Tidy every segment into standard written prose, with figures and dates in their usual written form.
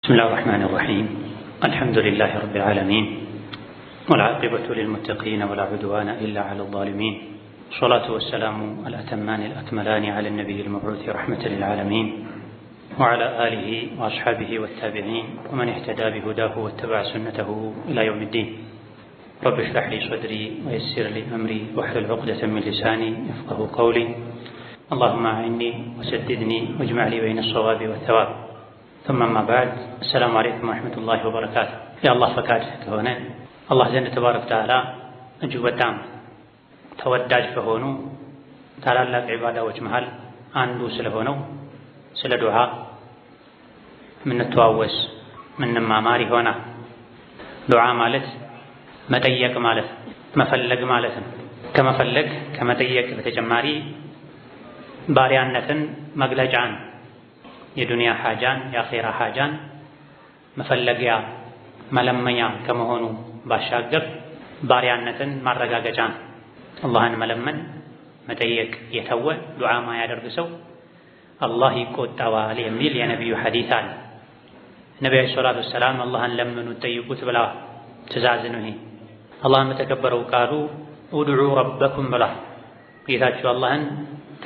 بسم الله الرحمن الرحيم. الحمد لله رب العالمين، والعاقبة للمتقين ولا عدوان إلا على الظالمين، والصلاة والسلام الأتمان الأكملان على النبي المبعوث رحمة للعالمين وعلى آله وأصحابه والتابعين ومن اهتدى بهداه واتبع سنته إلى يوم الدين. رب اشرح لي صدري ويسر لي أمري واحلل عقدة من لساني يفقه قولي. اللهم أعني وسددني واجمع لي بين الصواب والثواب. ثم ما بعد، السلام عليكم ورحمة الله وبركاته። يا الله فكاد ከሆነ አላህ ዘንድ ተባረከ ወተዓላ እጅግ በጣም ተወዳጅ ከሆኑ ታላላቅ ዒባዳዎች መሃል አንዱ ስለሆነው ስለ ዱዓ ምንተዋወስ ምንማማር ይሆናል። ዱዓ ማለት መጠየቅ ማለት መፈለግ ማለት ነው። ከመፈለግ ከመጠየቅ በተጨማሪ ባሪያነትን መግለጫ ነው። የዱንያ ሐጃን የአኺራ ሐጃን መፈለጊያ መለመኛ ከመሆኑ ባሻገር ባሪያነትን ማረጋገጫ ነው። አላህን መለመን መጠየቅ የተወ ዱዓ ማያደርግ ሰው አላህ ይቆጣዋል የሚል የነቢዩ ሐዲስ አለ። ነቢዩ ሰለላሁ ዐለይሂ ወሰለም አላህን ለምኑ ጠይቁት ብለዋል። ትእዛዝ ነው ይሄ። አላህን በተከበረው ቃሉ ኡድዑ ረበኩም ብለዋል። ጌታችሁ አላህን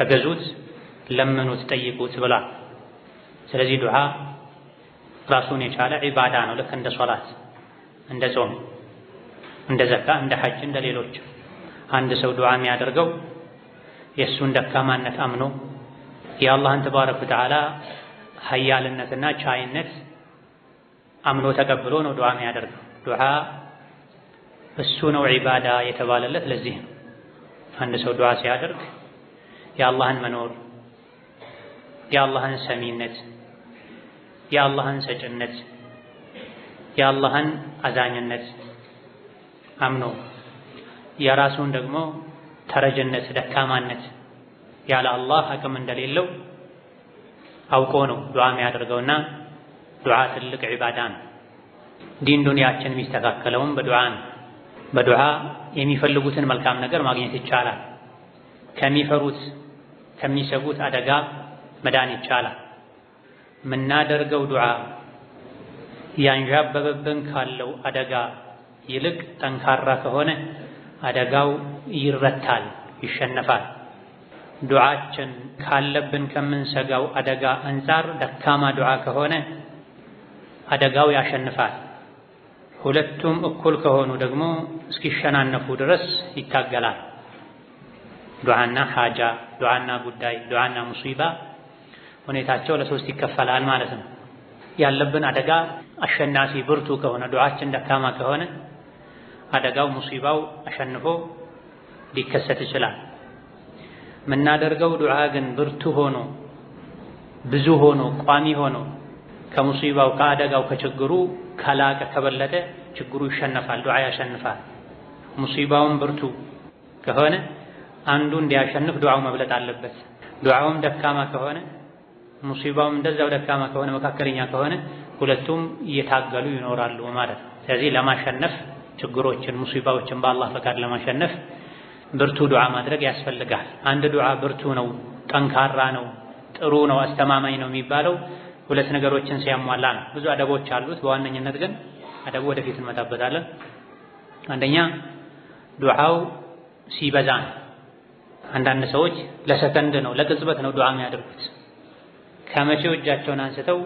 ተገዙት፣ ለምኑት፣ ጠይቁት ብለዋል። ስለዚህ ዱዓ ራሱን የቻለ ዒባዳ ነው። ልክ እንደ ሶላት፣ እንደ ጾም፣ እንደ ዘካ፣ እንደ ሐጅ፣ እንደ ሌሎች አንድ ሰው ዱዓ የሚያደርገው የእሱን ደካማነት አምኖ የአላህን ተባረከ ወተዓላ ሀያልነትና ቻይነት አምኖ ተቀብሎ ነው ዱዓ የሚያደርገው። ዱዓ እሱ ነው ዒባዳ የተባለለት ለዚህ ነው። አንድ ሰው ዱዓ ሲያደርግ የአላህን መኖር፣ የአላህን ሰሚነት፣ የአላህን ሰጭነት፣ የአላህን አዛኝነት አምኖ የራሱን ደግሞ ተረጅነት፣ ደካማነት ያለ አላህ አቅም እንደሌለው አውቆ ነው ዱዓ የሚያደርገውና ዱዓ ትልቅ ዒባዳ ነው። ዲን ዱንያችን የሚስተካከለውም በዱዓ ነው። በዱዓ የሚፈልጉትን መልካም ነገር ማግኘት ይቻላል። ከሚፈሩት ከሚሰጉት አደጋ መዳን ይቻላል። ምናደርገው ዱዓ ያንዣበበብን ካለው አደጋ ይልቅ ጠንካራ ከሆነ አደጋው ይረታል፣ ይሸነፋል። ዱዓችን ካለብን ከምንሰጋው አደጋ አንጻር ደካማ ዱዓ ከሆነ አደጋው ያሸንፋል። ሁለቱም እኩል ከሆኑ ደግሞ እስኪሸናነፉ ድረስ ይታገላል። ዱዓና ሐጃ፣ ዱዓና ጉዳይ፣ ዱዓና ሙሲባ ሁኔታቸው ለሶስት ይከፈላል ማለት ነው። ያለብን አደጋ አሸናፊ ብርቱ ከሆነ ዱዓችን ደካማ ከሆነ አደጋው ሙሲባው አሸንፎ ሊከሰት ይችላል። ምናደርገው ዱዓ ግን ብርቱ ሆኖ ብዙ ሆኖ ቋሚ ሆኖ ከሙሲባው ከአደጋው ከችግሩ ከላቀ ከበለጠ ችግሩ ይሸነፋል፣ ዱዓ ያሸንፋል። ሙሲባውን ብርቱ ከሆነ አንዱ እንዲያሸንፍ ዱዓው መብለጥ አለበት። ዱዓውም ደካማ ከሆነ ሙሲባውም እንደዛው ደካማ ከሆነ መካከለኛ ከሆነ ሁለቱም እየታገሉ ይኖራሉ ማለት ነው። ስለዚህ ለማሸነፍ ችግሮችን ሙሲባዎችን በአላህ ፈቃድ ለማሸነፍ ብርቱ ዱዓ ማድረግ ያስፈልጋል። አንድ ዱዓ ብርቱ ነው፣ ጠንካራ ነው፣ ጥሩ ነው፣ አስተማማኝ ነው የሚባለው ሁለት ነገሮችን ሲያሟላ ነው። ብዙ አደቦች አሉት። በዋነኝነት ግን አደቡ ወደፊት እንመጣበታለን። አንደኛ ዱዓው ሲበዛ ነው። አንዳንድ ሰዎች ለሰከንድ ነው ለቅጽበት ነው ዱዓ የሚያደርጉት። ከመቼው እጃቸውን አንስተው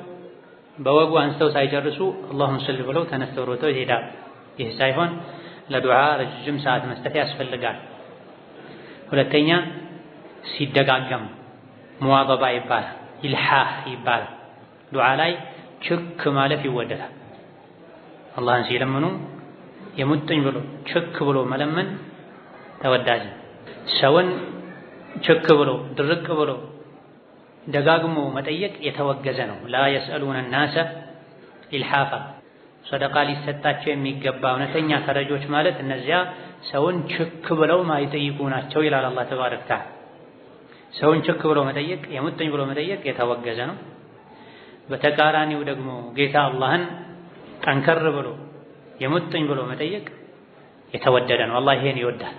በወጉ አንስተው ሳይጨርሱ አላሁመ ሰሊ ብለው ተነስተው ሮጠው ይሄዳል። ይህ ሳይሆን ለዱዓ ረጅም ሰዓት መስጠት ያስፈልጋል። ሁለተኛ ሲደጋገም ሙዋዘባ ይባላል፣ ኢልሃህ ይባላል። ዱዓ ላይ ችክ ማለት ይወደዳል። አላህን ሲለምኑ የሙጥኝ ብሎ ችክ ብሎ መለመን ተወዳጅ። ሰውን ችክ ብሎ ድርቅ ብሎ ደጋግሞ መጠየቅ የተወገዘ ነው። ላ የስአሉነ ናሰ ኢልሃፋ። ሰደቃ ሊሰጣቸው የሚገባ እውነተኛ ተረጆች ማለት እነዚያ ሰውን ችክ ብለው ማይጠይቁ ናቸው ይላል አላህ ተባረከ ወተዓላ። ሰውን ችክ ብሎ መጠየቅ የሙጥኝ ብሎ መጠየቅ የተወገዘ ነው። በተቃራኒው ደግሞ ጌታ አላህን ጠንከር ብሎ የሙጥኝ ብሎ መጠየቅ የተወደደ ነው። አላህ ይሄን ይወዳል።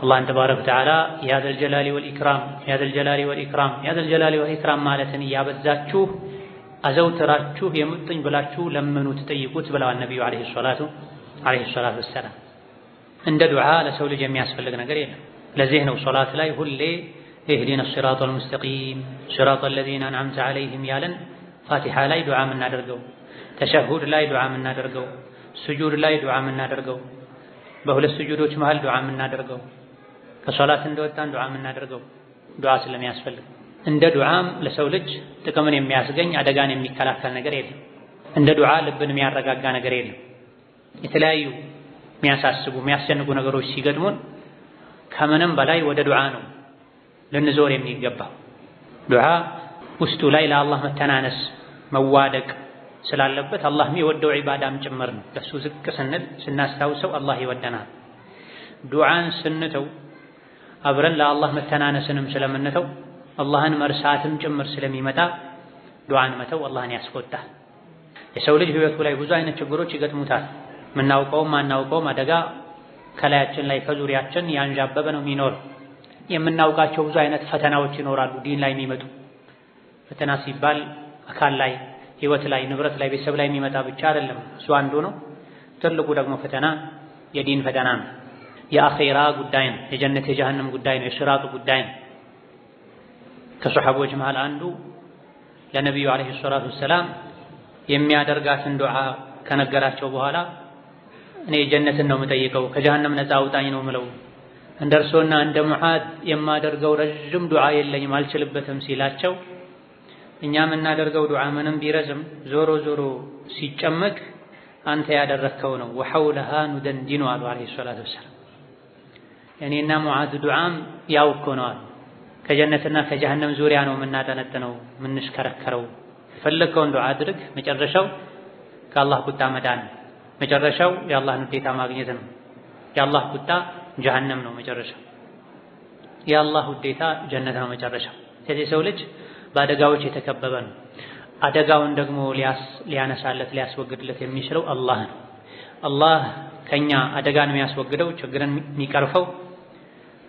አላህን ተባረከ ወተዓላ ያ ዘል ጀላሊ ወልኢክራም ያ ዘል ጀላሊ ወልኢክራም ያ ዘል ጀላሊ ወልኢክራም ማለትን እያበዛችሁ አዘውትራችሁ የሙጥኝ ብላችሁ ለምኑት ጠይቁት ብለዋል ነብዩ አለይሂ ሰላቱ ወሰላም። እንደ ዱዓ ለሰው ልጅ የሚያስፈልግ ነገር የለም። ለዚህ ነው ሶላት ላይ ሁሌ ኢህዲነ ሲራጠል ሙስተቂም ሲራጠል ለዚነ አንዐምተ ዐለይሂም ያለን ፋቲሃ ላይ ዱዓ የምናደርገው፣ ተሸሁድ ላይ ዱዓ የምናደርገው፣ ስጁድ ላይ ዱዓ የምናደርገው፣ በሁለት ስጁዶች መሃል ዱዓ የምናደርገው፣ ከሶላት እንደወጣን ዱዓ የምናደርገው ዱዓ ስለሚያስፈልግ። እንደ ዱዓም ለሰው ልጅ ጥቅምን የሚያስገኝ አደጋን የሚከላከል ነገር የለም። እንደ ዱዓ ልብን የሚያረጋጋ ነገር የለም። የተለያዩ የሚያሳስቡ የሚያስጨንቁ ነገሮች ሲገጥሙን ከምንም በላይ ወደ ዱዓ ነው ልንዞር የሚገባው። ዱዓ ውስጡ ላይ ለአላህ መተናነስ መዋደቅ ስላለበት አላህ የሚወደው ዒባዳም ጭምር ነው። ለሱ ዝቅ ስንል ስናስታውሰው አላህ ይወደናል። ዱዓን ስንተው አብረን ለአላህ መተናነስንም ስለምንተው አላህን መርሳትም ጭምር ስለሚመጣ ዱዓን መተው አላህን ያስቆጣል። የሰው ልጅ ህይወቱ ላይ ብዙ አይነት ችግሮች ይገጥሙታል። የምናውቀውም ማናውቀውም አደጋ ከላያችን ላይ ከዙሪያችን ያንዣበበ ነው የሚኖር። የምናውቃቸው ብዙ አይነት ፈተናዎች ይኖራሉ ዲን ላይ የሚመጡ። ፈተና ሲባል አካል ላይ፣ ህይወት ላይ፣ ንብረት ላይ፣ ቤተሰብ ላይ የሚመጣ ብቻ አይደለም። እሱ አንዱ ነው። ትልቁ ደግሞ ፈተና የዲን ፈተና ነው። የአኺራ ጉዳይ ነው። የጀነት የጀሃነም ጉዳይ ነው። የሽራጡ ጉዳይ ነው። ከሰሐቦች መሃል አንዱ ለነብዩ አለይሂ ሰላቱ ወሰላም የሚያደርጋትን ዱዓ ከነገራቸው በኋላ እኔ ጀነትን ነው የምጠይቀው ከጀሃነም ነፃ አውጣኝ ነው ምለው፣ እንደርሶና እንደ ሙዓዝ የማደርገው ረጅም ዱዓ የለኝም አልችልበትም ሲላቸው እኛ የምናደርገው ዱዓ ምንም ቢረዝም ዞሮ ዞሮ ሲጨመቅ አንተ ያደረከው ነው። ወሐውለሃ ኑደንዲኑ አሉ አለይሂ ሰላቱ ወሰላም። እኔና ሙዓዝ ዱዓም ያው እኮ ነው አሉ። ከጀነትና ከጀሃነም ዙሪያ ነው የምናጠነጥነው የምንሽከረከረው። የፈለከውን ዱዓ አድርግ፣ መጨረሻው ከአላህ ቁጣ መዳን፣ መጨረሻው የአላህን ውዴታ ማግኘት ነው። የአላህ ቁጣ ጀሃነም ነው መጨረሻው፣ የአላህ ውዴታ ጀነት ነው መጨረሻው። ስለዚህ ሰው ልጅ በአደጋዎች የተከበበ ነው። አደጋውን ደግሞ ሊያነሳለት ሊያስወግድለት የሚችለው አላህ ነው። አላህ ከኛ አደጋን የሚያስወግደው ችግርን የሚቀርፈው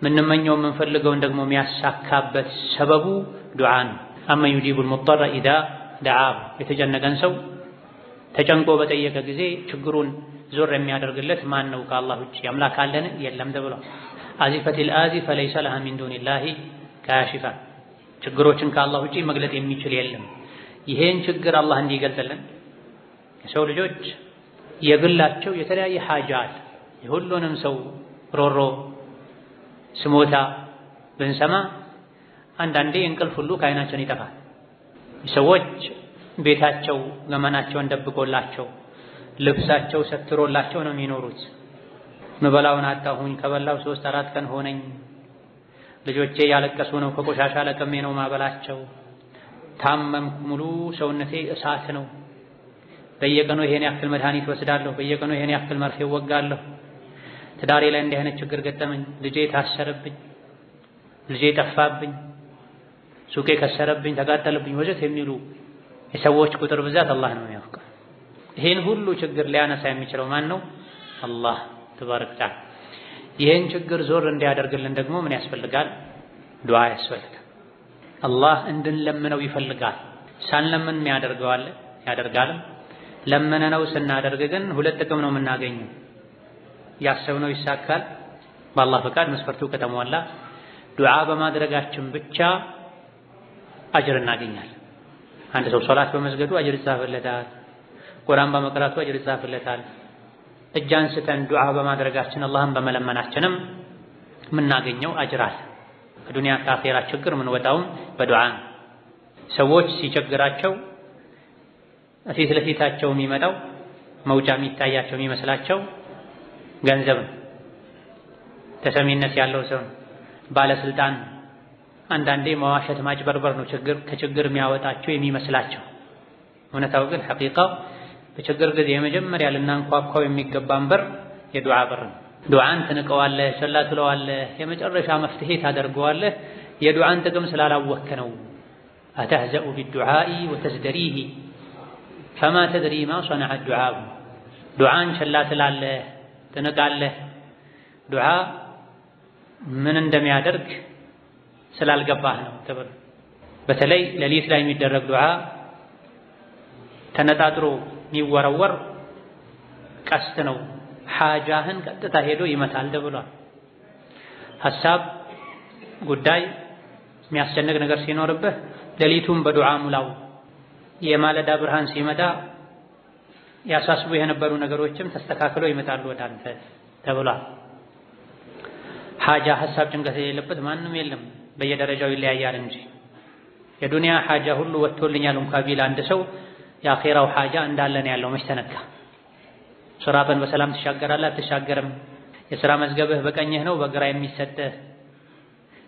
ምንመኘው የምንፈልገውን ደግሞ የሚያሳካበት ሰበቡ ዱዓ ነው። አመን ዩጂቡል ሙጠረ ኢዛ ደዓሁ፣ የተጨነቀን ሰው ተጨንቆ በጠየቀ ጊዜ ችግሩን ዞር የሚያደርግለት ማን ነው? ከአላህ ውጭ አምላክ አለን? የለም ተብሏል። አዚፈቲል አዚፈ ለይሰ ለሃ ሚን ዱኒላሂ ካሺፋ፣ ችግሮችን ከአላህ ውጭ መግለጥ የሚችል የለም። ይሄን ችግር አላህ እንዲገልጥልን የሰው ልጆች የግላቸው የተለያየ ሐጃ አለ። የሁሉንም ሰው ሮሮ ስሞታ ብንሰማ አንዳንዴ እንቅልፍ ሁሉ ከዓይናችን ይጠፋል። ሰዎች ቤታቸው ገመናቸውን ደብቆላቸው ልብሳቸው ሰትሮላቸው ነው የሚኖሩት። ምበላውን አጣሁኝ፣ ከበላው 3-4 ቀን ሆነኝ፣ ልጆቼ ያለቀሱ ነው፣ ከቆሻሻ ለቀሜ ነው ማበላቸው፣ ታመምኩ፣ ሙሉ ሰውነቴ እሳት ነው፣ በየቀኑ ይሄን ያክል መድኃኒት ወስዳለሁ፣ በየቀኑ ይሄን ያክል መርፌ ወጋለሁ፣ ትዳሬ ላይ እንዲህ አይነት ችግር ገጠመኝ፣ ልጄ ታሰረብኝ፣ ልጄ ጠፋብኝ፣ ሱቄ ከሰረብኝ፣ ተቃጠለብኝ ወዘት የሚሉ የሰዎች ቁጥር ብዛት አላህ ነው የሚያውቀው። ይሄን ሁሉ ችግር ሊያነሳ የሚችለው ማን ነው? አላህ ተባረከ ወተዓላ። ይሄን ችግር ዞር እንዲያደርግልን ደግሞ ምን ያስፈልጋል? ዱዓ ያስፈልጋል። አላህ እንድንለምነው ይፈልጋል። ሳንለምን ያደርጋል። ለምነነው ስናደርግ ግን ሁለት ጥቅም ነው የምናገኘው። ያሰብነው ይሳካል በአላህ ፈቃድ መስፈርቱ ከተሟላ። ዱዓ በማድረጋችን ብቻ አጅር እናገኛለን። አንድ ሰው ሶላት በመስገዱ አጅር ይጻፍለታል። ቁርአን በመቅራቱ አጅር ይጻፍለታል። እጅ አንስተን ዱዓ በማድረጋችን አላህን በመለመናችንም የምናገኘው አጅር አለ። ከዱንያ ከአኺራ ችግር የምንወጣውም በዱዓ ነው። ሰዎች ሲቸግራቸው ፊት ለፊታቸው የሚመጣው መውጫ የሚታያቸው የሚመስላቸው ገንዘብ ነው፣ ተሰሚነት ያለው ሰው ነው፣ ባለስልጣን። አንዳንዴ መዋሸት ማጭበርበር ነው ከችግር የሚያወጣቸው የሚመስላቸው። እውነታው ግን ሐቂቃው በችግር ጊዜ የመጀመሪያ ልናንኳኳው የሚገባን በር የዱዓ በር ነው። ዱዓን ትንቀዋለህ፣ ቸላ ትለዋለህ፣ የመጨረሻ መፍትሄ ታደርገዋለህ። የዱዓን ጥቅም ስላላወቅክ ነው። አተህዘኡ ቢዱዓኢ ወተዝደሪሂ ፈማ ተድሪ ማ ሰነዐ ዱዓኡ። ዱዓን ቸላ ትላለህ፣ ትንቃለህ። ዱዓ ምን እንደሚያደርግ ስላልገባህ ነው ተብሎ። በተለይ ሌሊት ላይ የሚደረግ ዱዓ ተነጣጥሮ የሚወረወር ቀስት ነው። ሓጃህን ቀጥታ ሄዶ ይመታል ተብሏል። ሐሳብ ጉዳይ የሚያስጨንቅ ነገር ሲኖርብህ ሌሊቱን በዱዓ ሙላው። የማለዳ ብርሃን ሲመጣ ያሳስቡ የነበሩ ነገሮችም ተስተካክለው ይመጣሉ ወደ አንተ ተብሏል። ሓጃ ሐሳብ ጭንቀት የሌለበት ማንም የለም፣ በየደረጃው ይለያያል እንጂ የዱንያ ሓጃ ሁሉ ወጥቶልኛል እንኳን ቢል አንድ ሰው የአኺራው ሓጃ እንዳለ ነው ያለው። መች ተነካ? ሱራትን በሰላም ትሻገራለህ አትሻገርም? የሥራ መዝገብህ በቀኝህ ነው በግራ የሚሰጥህ?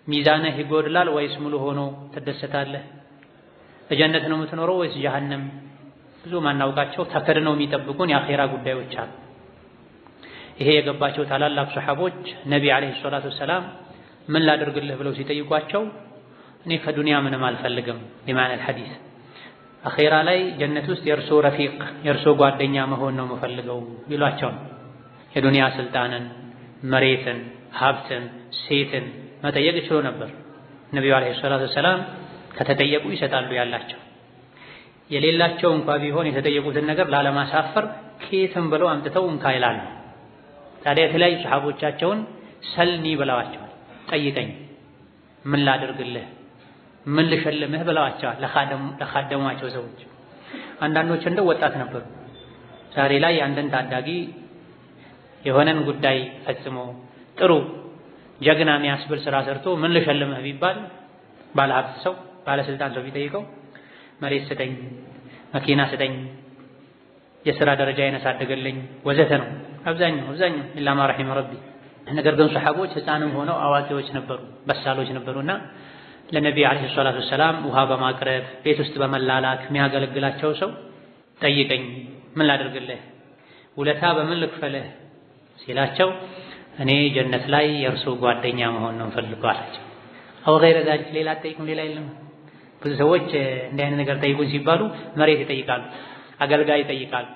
ሚዛንህ ይጎድላል ወይስ ሙሉ ሆኖ ትደሰታለህ? በጀነት ነው የምትኖረው ወይስ ጀሃነም? ብዙ ማናውቃቸው ተከድነው የሚጠብቁን የአኺራ ጉዳዮች አሉ። ይሄ የገባቸው ታላላቅ ሱሐቦች ነቢ አለይሂ ሰላቱ ወሰላም ምን ላድርግልህ ብለው ሲጠይቋቸው እኔ ከዱንያ ምንም አልፈልግም ሊማን አልሐዲስ አኺራ ላይ ጀነት ውስጥ የእርሶ ረፊቅ የእርሶ ጓደኛ መሆን ነው የምፈልገው ይሏቸው። የዱንያ ስልጣንን፣ መሬትን፣ ሀብትን፣ ሴትን መጠየቅ ይችሉ ነበር። ነቢዩ አለይሂ ሰላቱ ወሰላም ከተጠየቁ ይሰጣሉ ያላቸው። የሌላቸው እንኳ ቢሆን የተጠየቁትን ነገር ላለማሳፈር ከየትም ብለው አምጥተው እንካ ይላሉ። ታዲያ የተለያዩ ሰሐቦቻቸውን ሰልኒ ብለዋቸዋል። ጠይቀኝ፣ ምን ላድርግልህ፣ ምን ልሸልምህ ብለዋቸዋል ለኻደሟቸው ሰዎች። አንዳንዶች እንደው ወጣት ነበሩ። ዛሬ ላይ አንድን ታዳጊ የሆነን ጉዳይ ፈጽሞ ጥሩ ጀግና የሚያስብል ስራ ሰርቶ ምን ልሸልምህ ቢባል ባለሀብት ሰው ባለስልጣን ሰው ቢጠይቀው መሬት ስጠኝ፣ መኪና ስጠኝ፣ የሥራ ደረጃ ያነሳደገልኝ ወዘተ ነው አብዛኛው ኢላ ማ ረሒመ ረቢ። ነገር ግን ሰሐቦች ሕፃንም ሆነው አዋቂዎች ነበሩ፣ በሳሎች ነበሩና ለነቢ አለይሂ ሰላቱ ወሰላም ውሃ በማቅረብ ቤት ውስጥ በመላላክ የሚያገለግላቸው ሰው ጠይቀኝ፣ ምን ላድርግልህ፣ ውለታ በምን ልክፈልህ ሲላቸው እኔ ጀነት ላይ የእርሱ ጓደኛ መሆን ነው ፈልገው አላቸው። አው ገይረ ዛሊክ ሌላ ጠይቁን ሌላ የለም። ብዙ ሰዎች እንዲህ አይነት ነገር ጠይቁን ሲባሉ መሬት ይጠይቃሉ፣ አገልጋይ ይጠይቃሉ።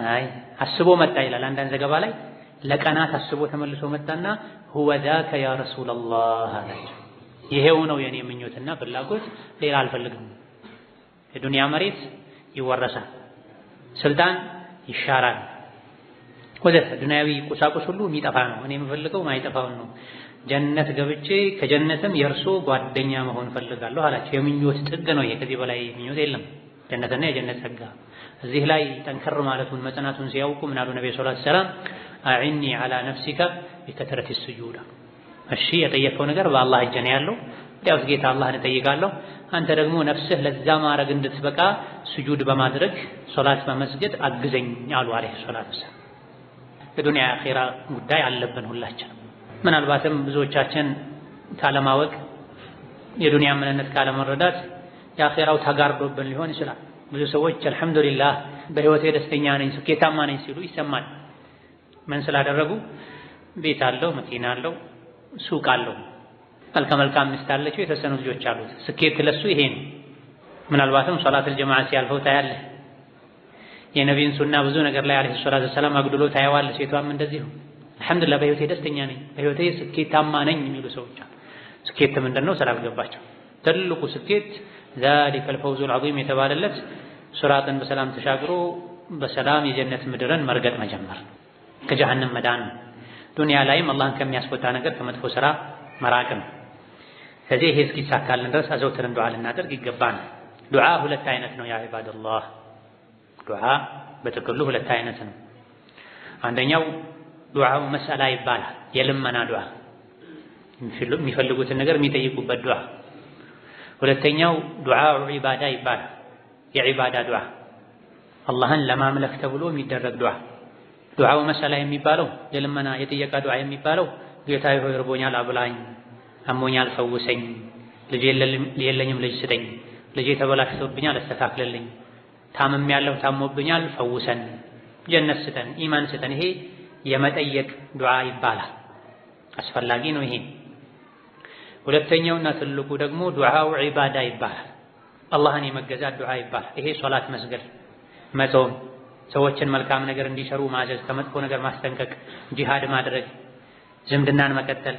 አይ አስቦ መጣ ይላል አንዳንድ ዘገባ ላይ። ለቀናት አስቦ ተመልሶ መጣና ሁወ ዛከ ያ ረሱላላህ አላቸው። ይሄው ነው የኔ ምኞትና ፍላጎት፣ ሌላ አልፈልግም። የዱንያ መሬት ይወረሳል፣ ስልጣን ይሻራል፣ ወዘተ ዱንያዊ ቁሳቁስ ሁሉ የሚጠፋ ነው። እኔ የምፈልገው ማይጠፋውን ነው። ጀነት ገብቼ ከጀነትም የእርሶ ጓደኛ መሆን ፈልጋለሁ አላቸው። የምኞት ጥግ ነው ይሄ፣ ከዚህ በላይ ምኞት የለም። ጀነትና የጀነት ጸጋ እዚህ ላይ ጠንከር ማለቱን መጽናቱን ሲያውቁ ምን አሉ ነብዩ ሰለላሁ ዐለይሂ ወሰለም አዕኒ ዐላ ነፍሲከ ቢከትረቲ ሱጁድ። እሺ የጠየቀው ነገር በአላህ እጅ ነው ያለው፣ ያው ጌታ አላህን እጠይቃለሁ፣ አንተ ደግሞ ነፍስህ ለዛ ማድረግ እንድትበቃ ስጁድ በማድረግ ሶላት በመስገድ አግዘኝ አሉ አለይሂ ሰላቱ ወሰላም። የዱንያ አኺራ ጉዳይ አለብን ሁላችንም። ምናልባትም ብዙዎቻችን ካለማወቅ የዱንያ ምንነት ካለመረዳት የአኺራው ተጋርዶብን ሊሆን ይችላል። ብዙ ሰዎች አልሐምዱሊላህ በህይወቴ ደስተኛ ነኝ ስኬታማ ነኝ ሲሉ ይሰማል። ምን ስላደረጉ? ቤት አለው፣ መኪና አለው፣ ሱቅ አለው፣ መልካም ሚስት አለችው፣ የተወሰኑ ልጆች አሉት። ስኬት ለሱ ይሄ ነው። ምናልባትም ሶላተል ጀማዓ ሲያልፈው ታያለህ። የነቢይን ሱና ብዙ ነገር ላይ አለይሂ ሰላቱ ወሰላም አግድሎ ታየዋለህ። ሴቷም እንደዚሁ አልሐምዱሊላህ በህይወቴ ደስተኛ ነኝ፣ በህይወቴ ስኬታማ ነኝ የሚሉ ሰዎች አሉ። ስኬት ምንድነው ስላልገባቸው። ትልቁ ስኬት ዛሊከል ፈውዙል ዐዚም የተባለለት ሱራትን በሰላም ተሻግሮ በሰላም የጀነት ምድርን መርገጥ መጀመር፣ ከጀሃነም መዳን፣ ዱንያ ላይም አላህን ከሚያስቆጣ ነገር ከመጥፎ ስራ መራቅ ነው። ከዚህ ይሄ እስኪሳካልን ድረስ አዘውትረን ዱዓ ልናደርግ ይገባል። ዱዓ ሁለት አይነት ነው ያ ዒባደላህ። ዱዓ በጥቅሉ ሁለት አይነት ነው። አንደኛው ዱዓው መስአላ ይባላል፣ የልመና ዱዓ፣ የሚፈልጉትን ነገር የሚጠይቁበት ዱዓ። ሁለተኛው ዱዓው ዒባዳ ይባላል፣ የዒባዳ ዱዓ፣ አላህን ለማምለክ ተብሎ የሚደረግ ዱዓ። ዱዓው መስአላ የሚባለው የልመና የጥየቃ ዱዓ የሚባለው ጌታዬ ሆይ ርቦኛል አብላኝ፣ አሞኛል ፈውሰኝ፣ ልጅ የለኝም ልጅ ስጠኝ፣ ልጄ ተበላሽቶብኛል አስተካክልልኝ፣ ታምሜያለሁ ታሞብኛል ፈውሰን፣ ጀነት ስጠን፣ ኢማን ስጠን። ይሄ የመጠየቅ ዱዓ ይባላል። አስፈላጊ ነው ይሄ። ሁለተኛውና ትልቁ ደግሞ ዱዓው ዒባዳ ይባላል፣ አላህን የመገዛት ዱዓ ይባላል። ይሄ ሶላት መስገድ፣ መጾም፣ ሰዎችን መልካም ነገር እንዲሰሩ ማዘዝ፣ ከመጥፎ ነገር ማስጠንቀቅ፣ ጂሃድ ማድረግ፣ ዝምድናን መቀጠል፣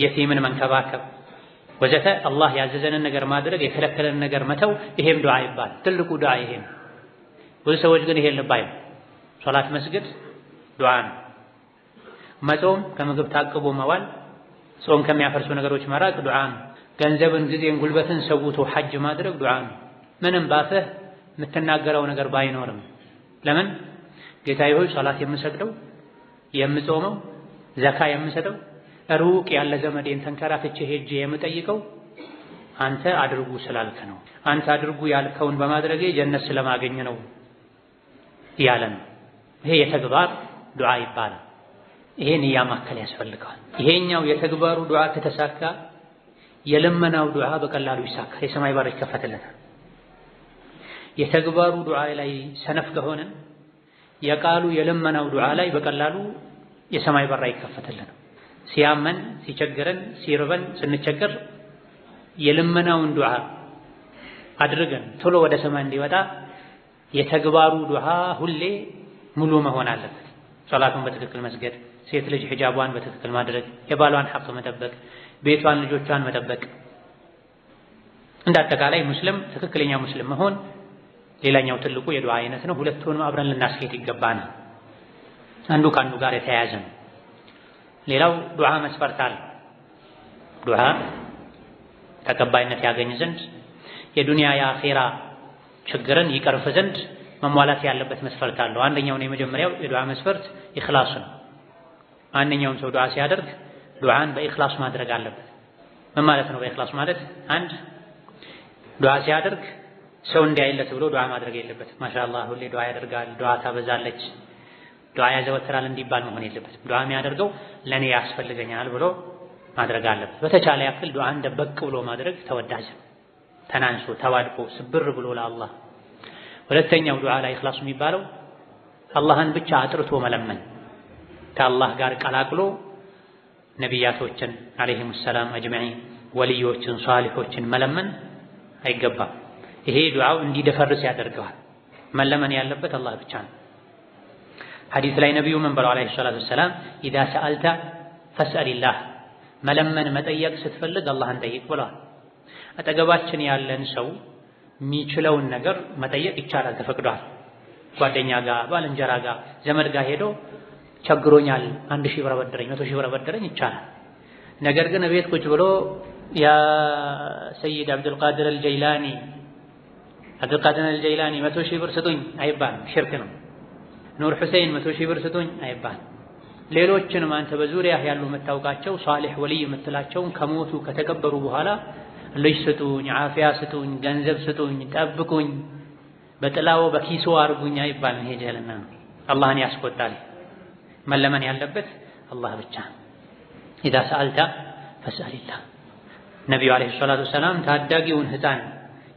የቲምን መንከባከብ፣ ወዘተ አላህ ያዘዘንን ነገር ማድረግ የከለከለን ነገር መተው ይሄም ዱዓ ይባላል። ትልቁ ዱዓ ይሄ ነው። ብዙ ሰዎች ግን ይሄን ልብ አይሉም። ሶላት መስገድ ዱዓ ነው። መጾም ከምግብ ታቅቦ መዋል፣ ጾም ከሚያፈርሱ ነገሮች መራቅ ዱዓ ነው። ገንዘብን፣ ጊዜን፣ ጉልበትን ሰውቶ ሐጅ ማድረግ ዱዓ ነው። ምንም ባፍህ የምትናገረው ነገር ባይኖርም ለምን ጌታዬ ሆይ ሶላት የምሰግደው የምጾመው ዘካ የምሰጠው ሩቅ ያለ ዘመዴን ተንከራትቼ ሄጄ የምጠይቀው አንተ አድርጉ ስላልክ ነው። አንተ አድርጉ ያልከውን በማድረጌ ጀነት ስለማገኝ ነው ያለ ነው። ይሄ የተግባር ዱዓ ይባላል። ይሄን ያማከል ያስፈልጋል። ይሄኛው የተግባሩ ዱዓ ከተሳካ የልመናው ዱዓ በቀላሉ ይሳካል፣ የሰማይ በር ይከፈትለታል። የተግባሩ ዱዓ ላይ ሰነፍ ከሆነ የቃሉ የልመናው ዱዓ ላይ በቀላሉ የሰማይ በር አይከፈትልንም። ሲያመን፣ ሲቸግረን፣ ሲርበን፣ ስንቸገር የልመናውን ዱዓ አድርገን ቶሎ ወደ ሰማይ እንዲወጣ የተግባሩ ዱዓ ሁሌ ሙሉ መሆን አለበት። ሶላቱን በትክክል መስገድ፣ ሴት ልጅ ሒጃቧን በትክክል ማድረግ፣ የባሏን ሐቅ መጠበቅ፣ ቤቷን ልጆቿን መጠበቅ፣ እንደ አጠቃላይ ሙስሊም ትክክለኛ ሙስሊም መሆን ሌላኛው ትልቁ የዱዓ አይነት ነው። ሁለቱንም አብረን ልናስኬድ ይገባናል። አንዱ ከአንዱ ጋር የተያያዘ ነው። ሌላው ዱዓ መስፈርት አለ። ዱዓ ተቀባይነት ያገኝ ዘንድ የዱንያ የአኼራ ችግርን ይቀርፍ ዘንድ መሟላት ያለበት መስፈርት አለው። አንደኛውና የመጀመሪያው የዱዓ መስፈርት ኢኽላስ ነው። ማንኛውም ሰው ዱዓ ሲያደርግ ዱዓን በኢኽላስ ማድረግ አለበት። ምን ማለት ነው በኢኽላስ ማለት? አንድ ዱዓ ሲያደርግ ሰው እንዲያይለት ብሎ ዱዓ ማድረግ የለበትም። ማሻአላህ ሁሌ ዱዓ ያደርጋል፣ ዱዓ ታበዛለች፣ ዱዓ ያዘወትራል እንዲባል መሆን የለበትም። ዱዓ የሚያደርገው ለኔ ያስፈልገኛል ብሎ ማድረግ አለበት። በተቻለ ያክል ዱዓን ደበቅ ብሎ ማድረግ ተወዳጅ፣ ተናንሶ ተዋድቆ ስብር ብሎ ለአላህ። ሁለተኛው ዱዓ ላይ ኢኽላስ የሚባለው አላህን ብቻ አጥርቶ መለመን፣ ከአላህ ጋር ቀላቅሎ ነቢያቶችን አለይሂሙ ሰላም አጅመዒን፣ ወልዮችን፣ ሷሊሖችን መለመን አይገባም። ይሄ ዱዓው እንዲደፈርስ ያደርገዋል። መለመን ያለበት አላህ ብቻ ነው። ሐዲስ ላይ ነቢዩ ምን ብለው አለይሂ ሰላቱ ወሰላም ኢዛ ሰአልተ ፈስአሊላህ፣ መለመን መጠየቅ ስትፈልግ አላህን ጠይቅ ብለዋል። አጠገባችን ያለን ሰው የሚችለውን ነገር መጠየቅ ይቻላል፣ ተፈቅዷል። ጓደኛ ጋር፣ ባልንጀራ ጋር፣ ዘመድ ጋር ሄዶ ቸግሮኛል 1000 ብር አበድረኝ፣ 100 ሺህ ብር አበድረኝ ይቻላል። ነገር ግን ቤት ቁጭ ብሎ ያ ሰይድ አብዱልቃድር አልጀይላኒ 100 ሺህ ብር ስጡኝ አይባልም፣ ሽርክ ነው። ኑር ሁሴን 100 ሺህ ብር ስጡኝ አይባልም። ሌሎችንም አንተ በዙሪያ ያሉ የምታውቃቸው ሷሊህ ወልይ የምትላቸውን ከሞቱ ከተቀበሩ በኋላ ልጅ ስጡኝ፣ ዓፊያ ስጡኝ፣ ገንዘብ ስጡኝ፣ ጠብቁኝ፣ በጥላው በኪሶ አርጉኝ አይባልም። ይሄ ጀህልና ነው፣ አላህን ያስቆጣል። መለመን ያለበት አላህ ብቻ። ኢዛ ሰአልተ ፈስአሊላህ። ነቢዩ ዓለይሂ ሰላቱ ወሰላም ታዳጊውን ሕፃን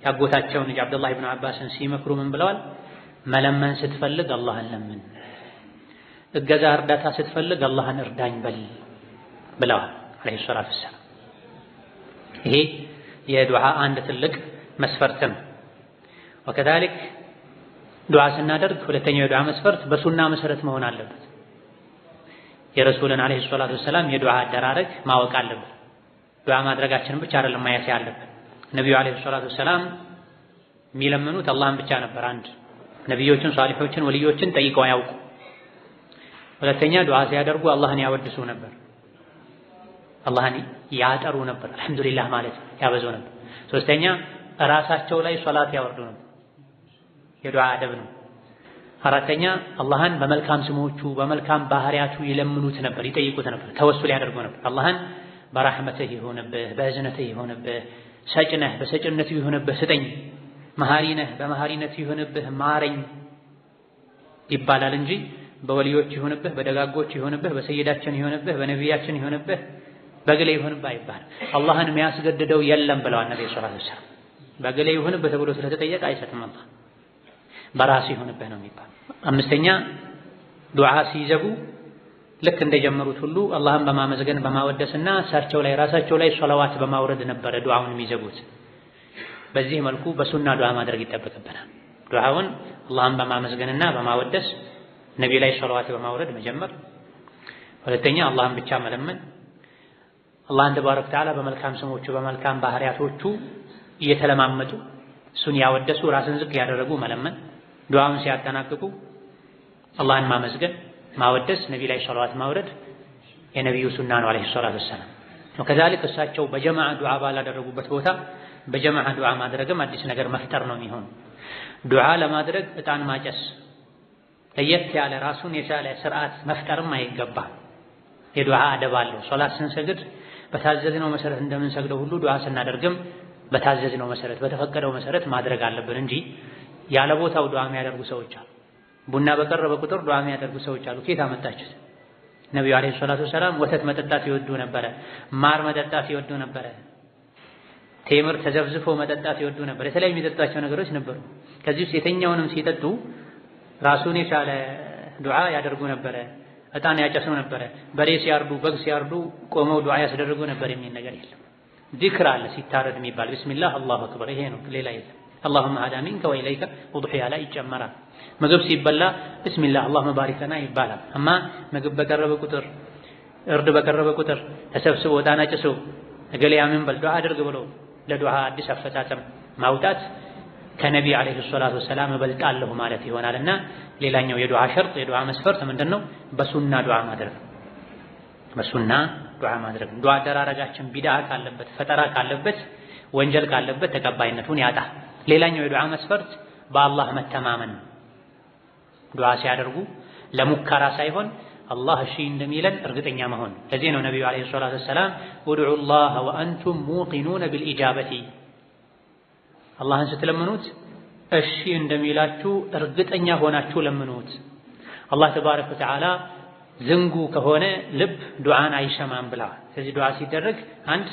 ያጎታቸውን ልጅ አብዱላህ ኢብኑ አባስን ሲመክሩ ምን ብለዋል? መለመን ስትፈልግ አላህን ለምን፣ እገዛ እርዳታ ስትፈልግ አላህን እርዳኝ በል ብለዋል ዓለይሂ ሰላቱ ወሰላም። ይሄ የዱዓ አንድ ትልቅ መስፈርት ነው። ወከዛሊክ ዱዓ ስናደርግ ሁለተኛው የዱዓ መስፈርት በሱና መሰረት መሆን አለበት። የረሱልን ዓለይሂ ሰላቱ ወሰላም የዱዓ አደራረግ ማወቅ አለበት። ዱዓ ማድረጋችንን ብቻ አይደለም ማየት ያለብን። ነቢዩ ዓለይሂ ሰላቱ ወሰላም የሚለምኑት አላህን ብቻ ነበር። አንድ ነቢዮችን፣ ሷሊሖችን፣ ወልዮችን ጠይቀው አያውቁ። ሁለተኛ ዱዓ ሲያደርጉ አላህን ያወድሱ ነበር፣ አላህን ያጠሩ ነበር፣ አልሐምዱሊላህ ማለት ያበዙ ነበር። ሶስተኛ ራሳቸው ላይ ሶላት ያወርዱ ነበር፣ የዱዓ አደብ ነው። አራተኛ አላህን በመልካም ስሞቹ በመልካም ባህሪያቱ ይለምኑት ነበር፣ ይጠይቁት ነበር፣ ተወሱል ያደርጉ ነበር። አላህን በራህመትህ ይሆንብህ፣ በእዝነትህ ይሆንብህ፣ ሰጭ ነህ በሰጭነትህ ይሆንብህ ስጠኝ፣ መሃሪ ነህ በመሃሪነትህ ይሆንብህ ማረኝ ይባላል እንጂ በወልዮች ይሆንብህ፣ በደጋጎች ይሆንብህ፣ በሰይዳችን ይሆንብህ፣ በነቢያችን ይሆንብህ፣ በግሌ ይሆንብህ አይባልም። አላህን የሚያስገድደው የለም ብለዋል ነብዩ ሰለላሁ ዐለይሂ ወሰለም። በግሌ ይሆንብህ ተብሎ ስለተጠየቀ አይሰጥም አላህ፣ በራስ ይሆንብህ ነው የሚባል። አምስተኛ ዱዓ ሲዘጉ ልክ እንደጀመሩት ሁሉ አላህን በማመስገን በማወደስና እሳቸው ላይ ራሳቸው ላይ ሶላዋት በማውረድ ነበረ ዱዓውን የሚዘጉት። በዚህ መልኩ በሱና ዱዓ ማድረግ ይጠበቅብናል። ዱዓውን አላህን በማመስገንና በማወደስ ነቢዩ ላይ ሶላዋት በማውረድ መጀመር። ሁለተኛ አላህን ብቻ መለመን። አላህን ተባረከ ወተዓላ በመልካም ስሞቹ በመልካም ባህሪያቶቹ እየተለማመጡ እሱን ያወደሱ ራስን ዝቅ ያደረጉ መለመን፣ ዱዓውን ሲያጠናቅቁ አላህን ማመስገን ማወደስ፣ ነቢ ላይ ሰላዋት ማውረድ የነቢዩ ሱና ነው አለይሂ ሰላቱ ወሰላም። ወከዛሊክ እሳቸው በጀማዓ ዱዓ ባላደረጉበት ቦታ በጀማዓ ዱዓ ማድረግም አዲስ ነገር መፍጠር ነው የሚሆነው። ዱዓ ለማድረግ ዕጣን ማጨስ ለየት ያለ ራሱን የቻለ ስርዓት መፍጠርም አይገባም። የዱዓ አደብ አለው። ሶላት ስንሰግድ በታዘዝነው መሰረት እንደምንሰግደው ሁሉ ዱዓ ስናደርግም በታዘዝነው መሰረት በተፈቀደው መሰረት ማድረግ አለብን እንጂ ያለ ቦታው ዱዓ የሚያደርጉ ሰዎች አሉ። ቡና በቀረበ ቁጥር ዱዓ የሚያደርጉ ሰዎች አሉ። ከየት አመጣችሁት? ነብዩ አለይሂ ሰላቱ ወሰላም ወተት መጠጣት ይወዱ ነበረ፣ ማር መጠጣት ይወዱ ነበረ፣ ቴምር ተዘብዝፎ መጠጣት ይወዱ ነበር። የተለያዩ የሚጠጣቸው ነገሮች ነበሩ። ከዚህ ውስጥ የተኛውንም ሲጠጡ ራሱን የቻለ ዱዓ ያደርጉ ነበረ፣ ዕጣን ያጨሱ ነበረ። በሬ ሲያርዱ በግ ሲያርዱ ቆመው ዱዓ ያስደርጉ ነበር የሚል ነገር የለም። ዚክር አለ ሲታረድ የሚባል ቢስሚላህ አላሁ አክበር፣ ይሄ ነው፣ ሌላ የለም። አላሁመ ሀዳ ሚንከ ወኢለይከ ውድሒያ ላይ ይጨመራል። ምግብ ሲበላ ቢስሚላህ አላሁመ ባሪክ ለና ይባላል። አማ ምግብ በቀረበ ቁጥር እርድ በቀረበ ቁጥር ተሰብስቦ ዕጣን አጭሶ እገሌ ያምን በል ዱዓ አድርግ ብሎ ለዱዓ አዲስ አፈጻጸም ማውጣት ከነቢ አለይሂ ሰላቱ ወሰላም እበልጣለሁ ማለት ይሆናልና ሌላኛው የዱዓ ሸርጥ የዱዓ መስፈርት ምንድነው? በሱና ዱዓ ማድረግ። በሱና ዱዓ ማድረግ። ዱዓ አደራረጋችን ቢድዓ ካለበት ፈጠራ ካለበት ወንጀል ካለበት ተቀባይነቱን ያጣ። ሌላኛው የዱዓ መስፈርት በአላህ መተማመን። ዱዓ ሲያደርጉ ለሙከራ ሳይሆን አላህ እሺ እንደሚለን እርግጠኛ መሆን። ለዚህ ነው ነብዩ አለይሂ ሰላቱ ወሰላም ወድዑላህ ወአንቱም ሙቂኑነ ቢልኢጃበቲ፣ አላህን ስትለምኑት እሺ እንደሚላችሁ እርግጠኛ ሆናችሁ ለምኑት። አላህ ተባረከ ወተዓላ ዝንጉ ከሆነ ልብ ዱዓን አይሰማም ብለዋል። ስለዚህ ዱዓ ሲደረግ አንድ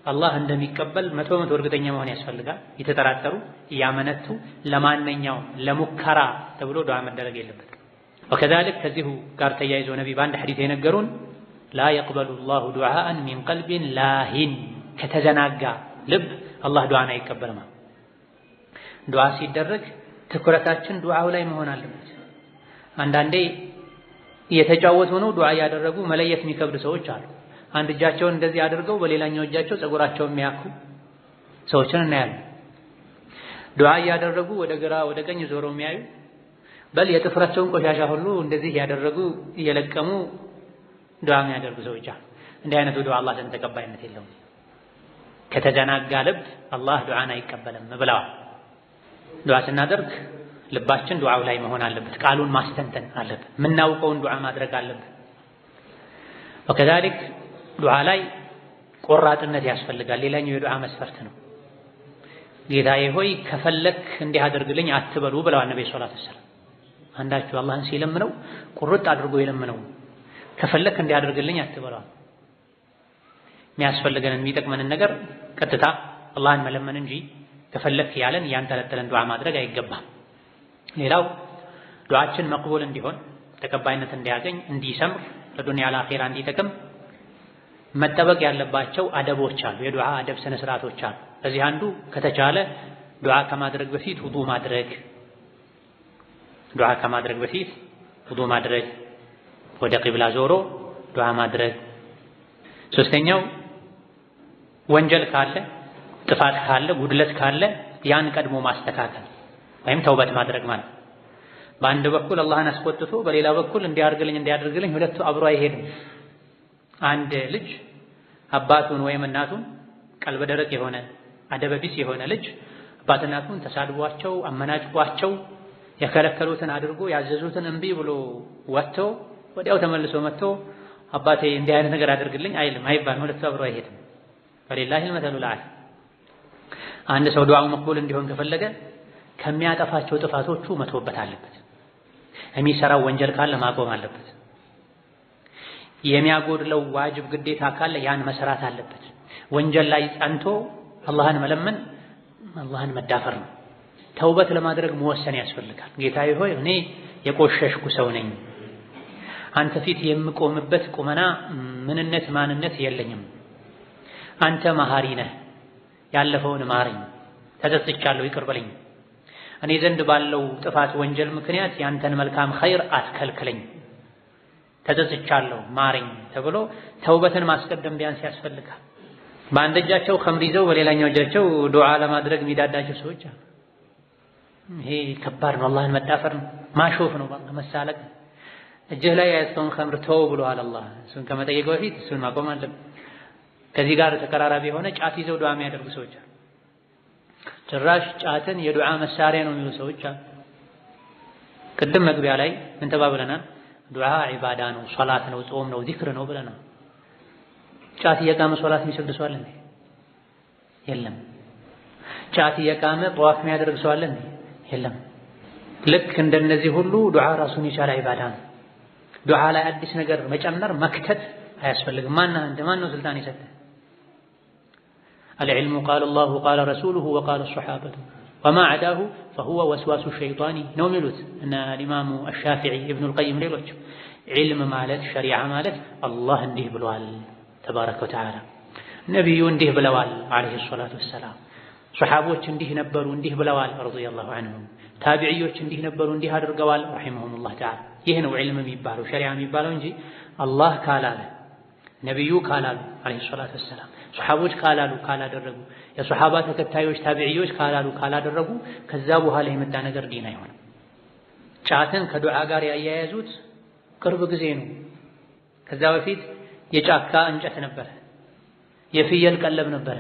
አላህ እንደሚቀበል 100% እርግጠኛ መሆን ያስፈልጋል። የተጠራጠሩ እያመነቱ ለማንኛውም ለሙከራ ተብሎ ዱዓ መደረግ የለበትም። ወከዛሊክ ከዚሁ ጋር ተያይዞ ነቢ በአንድ ሐዲስ የነገሩን ላ የቅበሉ ላሁ ዱዓአን ሚን ቀልቢን ላሂን፣ ከተዘናጋ ልብ አላህ ዱዓን አይቀበልም። ዱዓ ሲደረግ ትኩረታችን ዱዓው ላይ መሆን አለበት። አንዳንዴ እየተጫወቱ ነው ዱዓ እያደረጉ መለየት የሚከብድ ሰዎች አሉ። አንድ እጃቸውን እንደዚህ አድርገው በሌላኛው እጃቸው ፀጉራቸውን የሚያኩ ሰዎችን እናያለን። ዱዓ እያደረጉ ወደ ግራ ወደ ቀኝ ዞረው የሚያዩ በል የጥፍራቸውን ቆሻሻ ሁሉ እንደዚህ ያደረጉ እየለቀሙ ዱዓ የሚያደርጉ ሰዎች አሉ። እንዲህ አይነቱ ዱዓ አላህ ዘንድ ተቀባይነት የለውም። ከተዘናጋ ልብ አላህ ዱዓን አይቀበልም ብለዋል። ዱዓ ስናደርግ ልባችን ዱዓው ላይ መሆን አለበት። ቃሉን ማስተንተን አለበት። የምናውቀውን ዱዓ ማድረግ አለበት። ወከዛሊክ ዱዓ ላይ ቆራጥነት ያስፈልጋል። ሌላኛው የዱዓ መስፈርት ነው። ጌታዬ ሆይ ከፈለክ እንዲህ አድርግልኝ አትበሉ ብለዋል ነብዩ ሰለላሁ ዐለይሂ ወሰለም። አንዳችሁ አላህን ሲለምነው ቁርጥ አድርጎ ይለምነው። ከፈለክ እንዲህ አድርግልኝ አትበሏል። የሚያስፈልገንን የሚጠቅመንን ነገር ቀጥታ አላህን መለመን እንጂ ከፈለክ ያለን ያንጠለጠለን ዱዓ ማድረግ አይገባም። ሌላው ዱዓችን መቅቡል እንዲሆን ተቀባይነት እንዲያገኝ እንዲሰምር ለዱንያ ለአኺራ እንዲጠቅም መጠበቅ ያለባቸው አደቦች አሉ። የዱዓ አደብ ስነ ስርዓቶች አሉ። ከዚህ አንዱ ከተቻለ ዱዓ ከማድረግ በፊት ውዱእ ማድረግ፣ ዱዓ ከማድረግ በፊት ውዱእ ማድረግ፣ ወደ ቂብላ ዞሮ ዱዓ ማድረግ። ሶስተኛው ወንጀል ካለ ጥፋት ካለ ጉድለት ካለ ያን ቀድሞ ማስተካከል ወይም ተውበት ማድረግ ማለት። በአንድ በኩል አላህን አስቆጥቶ በሌላ በኩል እንዲያደርግልኝ ሁለቱ አብሮ አይሄድም። አንድ ልጅ አባቱን ወይም እናቱን ቀልበ ደረቅ የሆነ አደበቢስ የሆነ ልጅ አባት እናቱን ተሳድቧቸው አመናጭቋቸው የከለከሉትን አድርጎ ያዘዙትን እምቢ ብሎ ወጥቶ ወዲያው ተመልሶ መጥቶ አባቴ እንዲህ አይነት ነገር አድርግልኝ አይልም፣ አይባልም። ሁለቱ አብሮ አይሄድም። ወሊላሂል መሰሉል አዕላ። አንድ ሰው ዱዓው መቅቡል እንዲሆን ከፈለገ ከሚያጠፋቸው ጥፋቶቹ መተውበት አለበት። የሚሰራው ወንጀል ካለ ማቆም አለበት። የሚያጎድለው ዋጅብ ግዴታ ካለ ያን መስራት አለበት። ወንጀል ላይ ጸንቶ አላህን መለመን አላህን መዳፈር ነው። ተውበት ለማድረግ መወሰን ያስፈልጋል። ጌታዬ ሆይ እኔ የቆሸሽኩ ሰው ነኝ፣ አንተ ፊት የምቆምበት ቁመና ምንነት ማንነት የለኝም። አንተ መሐሪ ነህ፣ ያለፈውን ማረኝ፣ ተጸጽቻለሁ፣ ይቅር በለኝ። እኔ ዘንድ ባለው ጥፋት ወንጀል ምክንያት ያንተን መልካም ኸይር አትከልክለኝ። ተጸጽቻለሁ ማረኝ ተብሎ ተውበትን ማስቀደም ቢያንስ ያስፈልጋል። በአንድ እጃቸው ኸምር ይዘው በሌላኛው እጃቸው ዱዓ ለማድረግ የሚዳዳቸው ሰዎች አሉ። ይሄ ከባድ ነው። አላህን መዳፈር ነው፣ ማሾፍ ነው፣ መሳለቅ። እጅህ ላይ ያዝከውን ኸምር ተው ብሎሃል አላህ። እሱን ከመጠየቅ በፊት እሱን ማቆም አለብን። ከዚህ ጋር ተቀራራቢ የሆነ ጫት ይዘው ዱዓ የሚያደርጉ ሰዎች አሉ። ጭራሽ ጫትን የዱዓ መሳሪያ ነው የሚሉ ሰዎች አሉ። ቅድም መግቢያ ላይ ምን ተባብለናል? ዱዓ ዒባዳ ነው፣ ሶላት ነው፣ ጾም ነው፣ ዚክር ነው ብለናል። ጫት እየቃመ ሶላት የሚሰግድ ሰው አለ እንዴ? የለም። ጫት እየቃመ ጠዋፍ የሚያደርግ ሰው አለ እንዴ? የለም። ልክ እንደነዚህ ሁሉ ዱዓ ራሱን የቻለ ዒባዳ ነው። ዱዓ ላይ አዲስ ነገር መጨመር መክተት አያስፈልግም። ማን ነው ስልጣን የሰጠ? አልዕልሙ ቃለ አላሁ ቃለ ረሱሉሁ ወቃለ ሶሓበቱ ወማ ዐዳሁ ፈሁወ ወስዋሱ ሸይጣኒ ነው የሚሉት እነ ኢማሙ አሻፊዒ ኢብኑል ቀይም ሌሎች። ዒልም ማለት ሸሪዓ ማለት አላህ እንዲህ ብለዋል ተባረከ ወተዓላ፣ ነቢዩ እንዲህ ብለዋል ዓለይሂ ሰላቱ ወሰላም፣ ሶሓቦች እንዲህ ነበሩ እንዲህ ብለዋል ረዲየላሁ ዐንሁም፣ ታቢዕዮች እንዲህ ነበሩ እንዲህ አድርገዋል ረሒመሁሙላህ ተዓላ። ይህ ነው ዒልም የሚባለው ሸሪዓ የሚባለው እንጂ አላህ ካላለ ነቢዩ ካላሉ ዓለይሂ ሰላቱ ወሰላም ሶሓቦች ካላሉ ካላደረጉ የሶሓባ ተከታዮች ታቢዕዮች ካላሉ ካላደረጉ ከዛ በኋላ የመጣ ነገር ዲን አይሆንም። ጫትን ከዱዓ ጋር ያያያዙት ቅርብ ጊዜ ነው። ከዛ በፊት የጫካ እንጨት ነበረ፣ የፍየል ቀለብ ነበረ።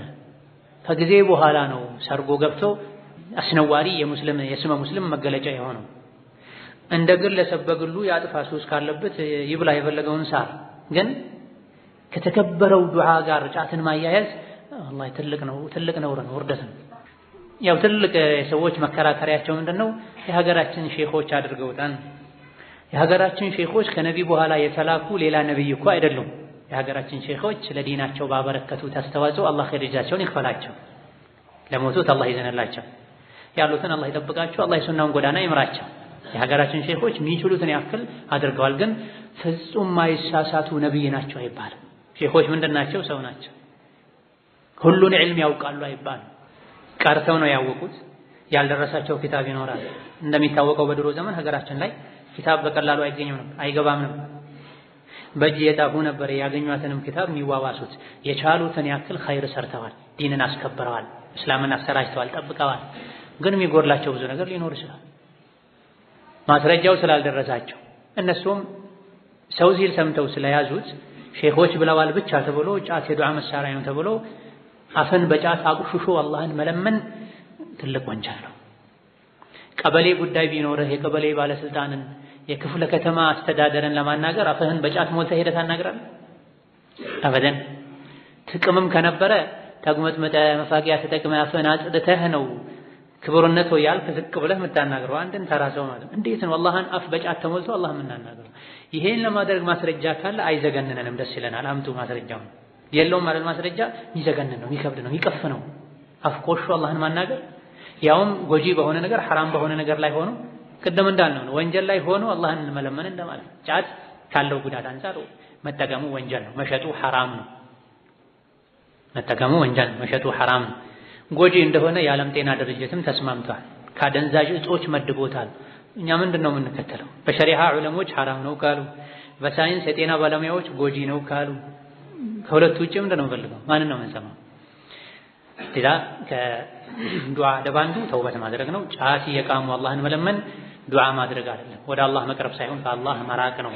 ከጊዜ በኋላ ነው ሰርጎ ገብቶ አስነዋሪ የስመ ሙስሊም መገለጫ የሆነው። እንደ ግለሰብ በግሉ ያጥፋ ሱስ ካለበት ይብላ የፈለገውን ሳር። ግን ከተከበረው ዱዓ ጋር ጫትን ማያያዝ ወላሂ ትልቅ ነውር ነው፣ ውርደት ነው። ያው ትልቅ ሰዎች መከራከሪያቸው ምንድነው? የሀገራችን ሼኾች አድርገውታል። የሀገራችን ሼኾች ከነቢ በኋላ የተላኩ ሌላ ነብይ እኮ አይደሉም። የሀገራችን ሼኾች ለዲናቸው ባበረከቱት አስተዋጽኦ አላህ ኸይራቸውን ይክፈላቸው። ለሞቱት አላህ ይዘንላቸው፣ ያሉትን አላህ ይጠብቃቸው፣ አላህ የሱናውን ጎዳና ይምራቸው። የሀገራችን ሼኾች የሚችሉትን ያክል አድርገዋል። ግን ፍጹም ማይሳሳቱ ነብይ ናቸው አይባልም። ሼኾች ምንድናቸው? ሰው ናቸው። ሁሉን ዕልም ያውቃሉ አይባልም። ቀርተው ነው ያወቁት። ያልደረሳቸው ኪታብ ይኖራል። እንደሚታወቀው በድሮ ዘመን ሀገራችን ላይ ኪታብ በቀላሉ አይገኝም ነበር፣ አይገባም ነበር። በእጅ የጣፉ ነበር ያገኟትንም ኪታብ የሚዋዋሱት። የቻሉትን ያክል ኸይር ሰርተዋል፣ ዲንን አስከብረዋል፣ እስላምን አሰራጭተዋል፣ ጠብቀዋል። ግን የሚጎድላቸው ብዙ ነገር ሊኖር ይችላል። ማስረጃው ስላልደረሳቸው እነሱም ሰው ሲል ሰምተው ስለያዙት ሼኾች ብለዋል ብቻ ተብሎ ጫት የዱዓ መሳሪያ ነው ተብሎ አፈን በጫት አቁሽሾ አላህን መለመን ትልቅ ወንጀል ነው። ቀበሌ ጉዳይ ቢኖርህ የቀበሌ ባለስልጣንን የክፍለ ከተማ አስተዳደርን ለማናገር አፈህን በጫት ሞልተህ ሄደህ ታናግራለህ? አበደን። ጥቅምም ከነበረ ተግመጥመጠ መፋቂያ ተጠቅመህ አፈህን አጽድተህ ነው ክብርነቱ ያልክ ዝቅ ብለህ የምታናግረው አንድን ተራ ሰው ማለት። እንዴት ነው አላህን አፍ በጫት ተሞልቶ አላህ የምናናግረው? ይሄን ለማድረግ ማስረጃ ካለ አይዘገንነንም፣ ደስ ይለናል። አምጡ ማስረጃውን። የለውም ማለት ማስረጃ የሚዘገንን ነው፣ የሚከብድ ነው፣ የሚቀፍ ነው። አፍ ቆሾ አላህን ማናገር ያውም ጎጂ በሆነ ነገር ሐራም በሆነ ነገር ላይ ሆኖ ቅድም እንዳልነው ነው ወንጀል ላይ ሆኖ አላህን መለመን እንደማለት። ጫት ካለው ጉዳት አንፃር መጠቀሙ ወንጀል ነው፣ መሸጡ ሐራም ነው። መጠቀሙ ወንጀል ነው፣ መሸጡ ሐራም ነው። ጎጂ እንደሆነ የዓለም ጤና ድርጅትም ተስማምቷል። ካደንዛዥ እጾች መድቦታል። እኛ ምንድን ነው የምንከተለው? በሸሪዓ ዑለሞች ሐራም ነው ካሉ፣ በሳይንስ የጤና ባለሙያዎች ጎጂ ነው ካሉ፣ ከሁለቱ ውጭ ምንድን ነው የምንፈልገው? ማንን ነው የምንሰማው? ሌላ ከዱዓ ደባንዱ ተውበት ማድረግ ነው። ጫት እየቃሙ አላህን መለመን ዱዓ ማድረግ አይደለም፣ ወደ አላህ መቅረብ ሳይሆን ከአላህ መራቅ ነው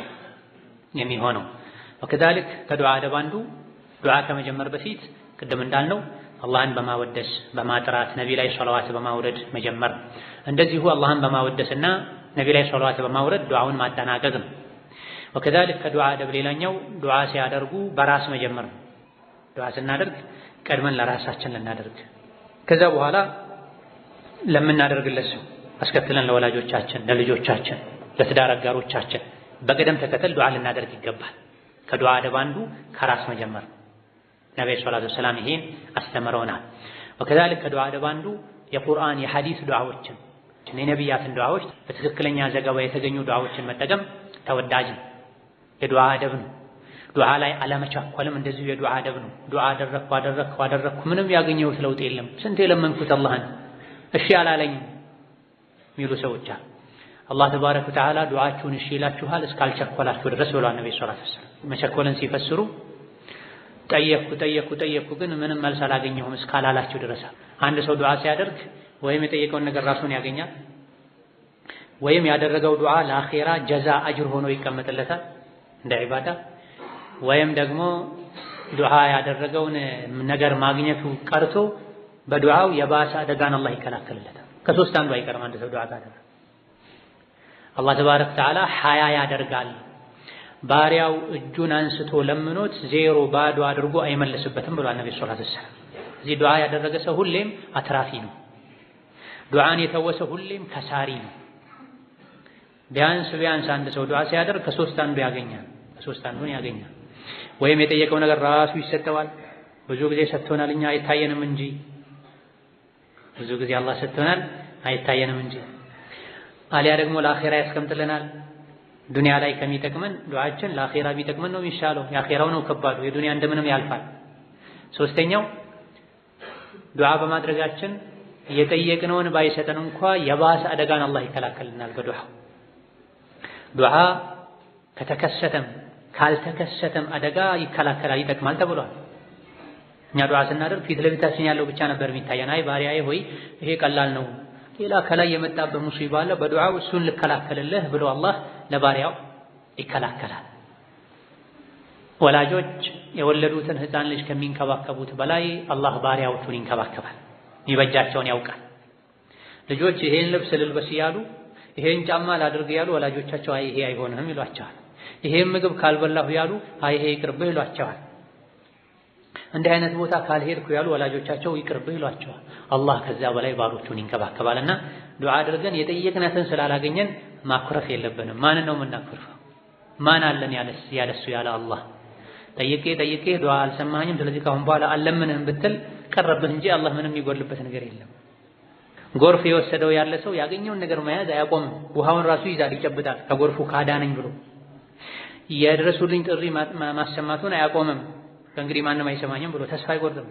የሚሆነው። ወከዛሊክ ከዱዓ ደባንዱ ዱዓ ከመጀመር በፊት ቅድም እንዳልነው አላህን በማወደስ በማጥራት ነቢ ላይ ሶላዋት በማውረድ መጀመር። እንደዚሁ አላህን በማወደስና ነቢ ላይ ሶላዋት በማውረድ ዱዓውን ማጠናቀቅ ነው። ወከዛሊክ ከዱዓ አደብ ሌላኛው ዱዓ ሲያደርጉ በራስ መጀመር ነው። ዱዓ ስናደርግ ቀድመን ለራሳችን ልናደርግ፣ ከዛ በኋላ ለምናደርግለት ሰው አስከትለን ለወላጆቻችን፣ ለልጆቻችን፣ ለትዳር አጋሮቻችን በቅደም ተከተል ዱዓ ልናደርግ ይገባል። ከዱዓ አደብ አንዱ ከራስ መጀመር ነው። ነብዩ ሰለላሁ ዐለይሂ ወሰለም ይሄን አስተምረውናል። ወከዛሊክ ከዱዓ አደብ አንዱ የቁርአን የሐዲስ ዱዓዎችን የነቢያትን ዱዓዎች በትክክለኛ ዘገባ የተገኙ ዱዓዎችን መጠቀም ተወዳጅ ነው። የዱዓ አደብ ነው። ዱዓ ላይ አለመቻኮልም እንደዚሁ የዱዓ አደብ ነው። ዱዓ አደረግኩ ምንም ያገኘሁት ለውጥ የለም፣ ስንት የለመንኩት አላህን እሺ አላለኝም የሚሉ ሰዎች አሉ። አላህ ተባረከ ወተዓላ ዱዓችሁን እሺ ይላችኋል እስካልቸኮላችሁ ድረስ ብሏል ነብዩ ሰለላሁ ዐለይሂ ወሰለም። መቸኮልን ሲፈስሩ ጠየቅኩ ግን ምንም መልስ አላገኘሁም እስካላላችሁ ድረስ። አንድ ሰው ዱዓ ሲያደርግ ወይም የጠየቀውን ነገር ራሱን ያገኛል ወይም ያደረገው ዱዓ ለአኺራ ጀዛ አጅር ሆኖ ይቀመጥለታል እንደ ዒባዳ፣ ወይም ደግሞ ዱዓ ያደረገውን ነገር ማግኘቱ ቀርቶ በዱዓው የባሰ አደጋን አላህ ይከላከልለታል። ከሶስት አንዱ አይቀርም። አንድ ሰው ዱዓ ካደረገ አላህ ተባረከ ወተዓላ ሀያ ያደርጋል። ባሪያው እጁን አንስቶ ለምኖት ዜሮ ባዶ አድርጎ አይመልስበትም ብሏል ነብዩ ሰለላሁ ዐለይሂ ወሰለም። እዚህ ዱዓ ያደረገ ሰው ሁሌም አትራፊ ነው። ዱዓን የተወሰ ሁሌም ከሳሪ ነው። ቢያንስ አንድ ሰው ዱዓ ሲያደርግ ከሶስት አንዱ ያገኛል። ከሶስት አንዱን ያገኛል። ወይም የጠየቀው ነገር ራሱ ይሰጠዋል። ብዙ ጊዜ ሰጥቶናል እኛ አይታየንም እንጂ ብዙ ጊዜ አላህ ሰጥቶናል አይታየንም እንጂ። አሊያ ደግሞ ለአኺራ ያስቀምጥልናል። ዱንያ ላይ ከሚጠቅመን ዱዓችን ለአኺራ ቢጠቅመን ነው የሚሻለው። የአኺራው ነው ከባዱ፣ የዱንያ እንደምንም ያልፋል። ሶስተኛው ዱዓ በማድረጋችን የጠየቅነውን ባይሰጠን እንኳ የባሰ አደጋን አላህ ይከላከልናል በዱዓ። ዱዓ ከተከሰተም ካልተከሰተም አደጋ ይከላከላል፣ ይጠቅማል ተብሏል። እኛ ዱዓ ስናደርግ ፊት ለፊታችን ያለው ብቻ ነበር የሚታየን። አይ ባሪያዬ ሆይ ይሄ ቀላል ነው፣ ሌላ ከላይ የመጣበት ሙሲባ አለ፣ በዱዓው እሱን ልከላከልልህ ብሎ አላህ ለባሪያው ይከላከላል። ወላጆች የወለዱትን ሕፃን ልጅ ከሚንከባከቡት በላይ አላህ ባሪያዎቹን ይንከባከባል፣ ይበጃቸውን ያውቃል። ልጆች ይሄን ልብስ ልልበስ እያሉ ይሄን ጫማ ላድርግ እያሉ ወላጆቻቸው አይ ይሄ አይሆንም ይሏቸዋል። ይሄን ምግብ ካልበላሁ ያሉ አይ ይሄ ይቅርብህ ይሏቸዋል። እንዲህ አይነት ቦታ ካልሄድኩ ያሉ ወላጆቻቸው ይቅርብህ ይሏቸዋል። አላህ ከዛ በላይ ባሮቹን ይንከባከባልና ዱዓ አድርገን የጠየቅነትን ስላላገኘን ማኩረፍ የለብንም። ማንን ነው የምናኩርፈው? ማን አለን ያለሱ ያለ አላህ። ጠይቄ ዱዓ አልሰማኝም ስለዚህ ካሁን በኋላ አልለምንህም ብትል ቀረብህ እንጂ አላህ ምንም የሚጎልበት ነገር የለም። ጎርፍ የወሰደው ያለ ሰው ያገኘውን ነገር መያዝ አያቆምም። ውሃውን ራሱ ይዛል፣ ይጨብጣል ከጎርፉ ካዳነኝ ብሎ የድረሱልኝ ጥሪ ማሰማቱን አያቆምም። ከእንግዲህ ማንም አይሰማኝም ብሎ ተስፋ አይቆርጥም።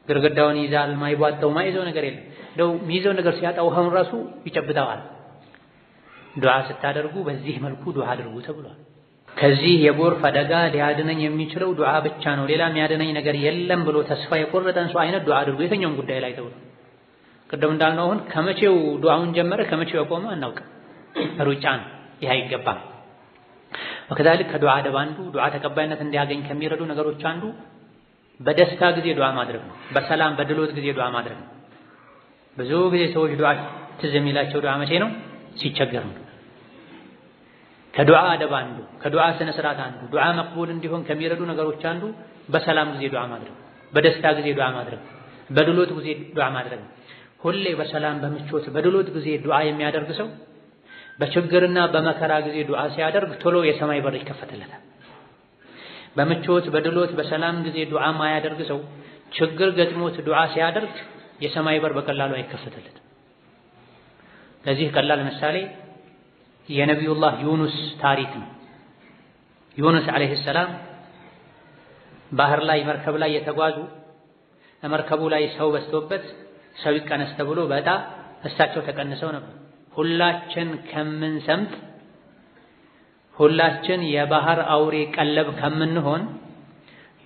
ግርግዳውን ይዛል፣ ማይቧጠው ማይዘው ነገር የለም። እንደው ሚይዘው ነገር ሲያጣ ውሃውን ራሱ ይጨብጠዋል። ዱዓ ስታደርጉ በዚህ መልኩ ዱዓ አድርጉ ተብሏል። ከዚህ የጎርፍ አደጋ ሊያድነኝ የሚችለው ዱዓ ብቻ ነው፣ ሌላ የሚያድነኝ ነገር የለም ብሎ ተስፋ የቆረጠን ሰው አይነት ዱዓ አድርጉ የትኛውም ጉዳይ ላይ ተብሏል። ቅድም እንዳልነው አሁን ከመቼው ዱዓውን ጀመረ ከመቼው ያቆመ አናውቅም። ሩጫ ነው፣ ይህ አይገባም። ወከዛልክ ከዱዓ አደብ አንዱ ዱዓ ተቀባይነት እንዲያገኝ ከሚረዱ ነገሮች አንዱ በደስታ ጊዜ ዱዓ ማድረግ ነው። በሰላም በድሎት ጊዜ ዱዓ ማድረግ ነው። ብዙ ጊዜ ሰዎች ዱዓ ትዝ የሚላቸው ዱዓ መቼ ነው? ሲቸገሩ ነው። ከዱዓ አደብ አንዱ ከዱዓ ስነ ስርዓት አንዱ ዱዓ መቅቡል እንዲሆን ከሚረዱ ነገሮች አንዱ በሰላም ጊዜ ዱዓ ማድረግ፣ በደስታ ጊዜ ዱዓ ማድረግ፣ በድሎት ጊዜ ዱዓ ማድረግ። ሁሌ በሰላም በምቾት በድሎት ጊዜ ዱዓ የሚያደርግ ሰው በችግርና በመከራ ጊዜ ዱዓ ሲያደርግ ቶሎ የሰማይ በር ይከፈትለታል። በምቾት በድሎት በሰላም ጊዜ ዱዓ ማያደርግ ሰው ችግር ገጥሞት ዱዓ ሲያደርግ የሰማይ በር በቀላሉ አይከፈትለትም። ለዚህ ቀላል ምሳሌ የነቢዩላህ ዩኑስ ታሪክ ነው። ዩኑስ ዓለይሂ ሰላም ባህር ላይ መርከብ ላይ የተጓዙ መርከቡ ላይ ሰው በዝቶበት ሰው ይቀነስ ተብሎ በዕጣ እሳቸው ተቀንሰው ነበር። ሁላችን ከምንሰምጥ ሁላችን የባህር አውሬ ቀለብ ከምንሆን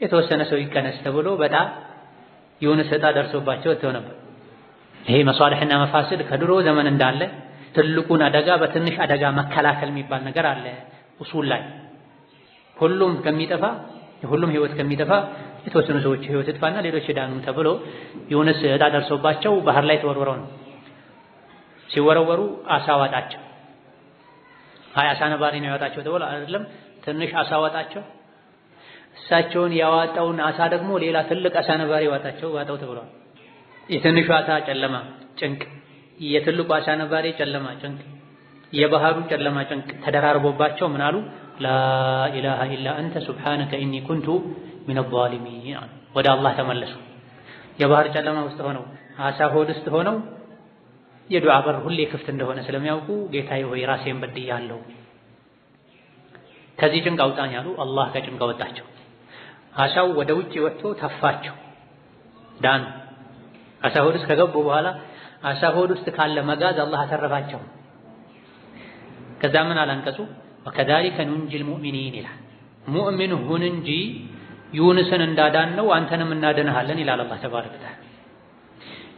የተወሰነ ሰው ይቀነስ ተብሎ በዕጣ ዩኑስ ዕጣ ደርሶባቸው ወጥተው ነበር። ይሄ መሷሊሕና መፋሲድ ከድሮ ዘመን እንዳለ ትልቁን አደጋ በትንሽ አደጋ መከላከል የሚባል ነገር አለ ኡሱል ላይ። ሁሉም ከሚጠፋ የሁሉም ህይወት ከሚጠፋ የተወሰኑ ሰዎች ህይወት ይጥፋና ሌሎች ይዳኑ ተብሎ ዩኑስ ዕጣ ደርሶባቸው ባህር ላይ ተወርውረው ነው። ሲወረወሩ አሳ ዋጣቸው። አይ አሳ ነባሪ ነው ያወጣቸው ተብሎ አይደለም፣ ትንሽ አሳ ዋጣቸው። እሳቸውን ያዋጣውን አሳ ደግሞ ሌላ ትልቅ አሳ ነባሪ ዋጣው ተብሏል። የትንሹ አሳ ጨለማ ጭንቅ፣ የትልቁ አሳ ነባሪ ጨለማ ጭንቅ፣ የባህሩ ጨለማ ጭንቅ ተደራርቦባቸው ምን አሉ? ላኢላሃ ኢላ አንተ ሱብሓነከ ኢኒ ኩንቱ ሚነ ዛሊሚን። ወደ አላህ ተመለሱ። የባህር ጨለማ ውስጥ ሆነው አሳ ሆድ ውስጥ ሆነው የዱዓ በር ሁሌ ክፍት እንደሆነ ስለሚያውቁ ጌታዬ ሆይ ራሴን በድያለሁ፣ ከዚህ ጭንቅ አውጣኝ አሉ። አላህ ከጭንቅ አወጣቸው። አሳው ወደ ውጭ ወጥቶ ተፋቸው፣ ዳኑ። አሳ ሆድ ውስጥ ከገቡ በኋላ አሳ ሆድ ውስጥ ካለ መጋዝ አላህ አተረፋቸው። ከዛ ምን አላንቀጹ ወከዛሊከ ኑንጂል ሙእሚኒን ይላል። ሙእሚን ሁን እንጂ ዩኑስን እንዳዳነው አንተንም እናድንሃለን ይላል አላህ ተባረከ ወተዓላ።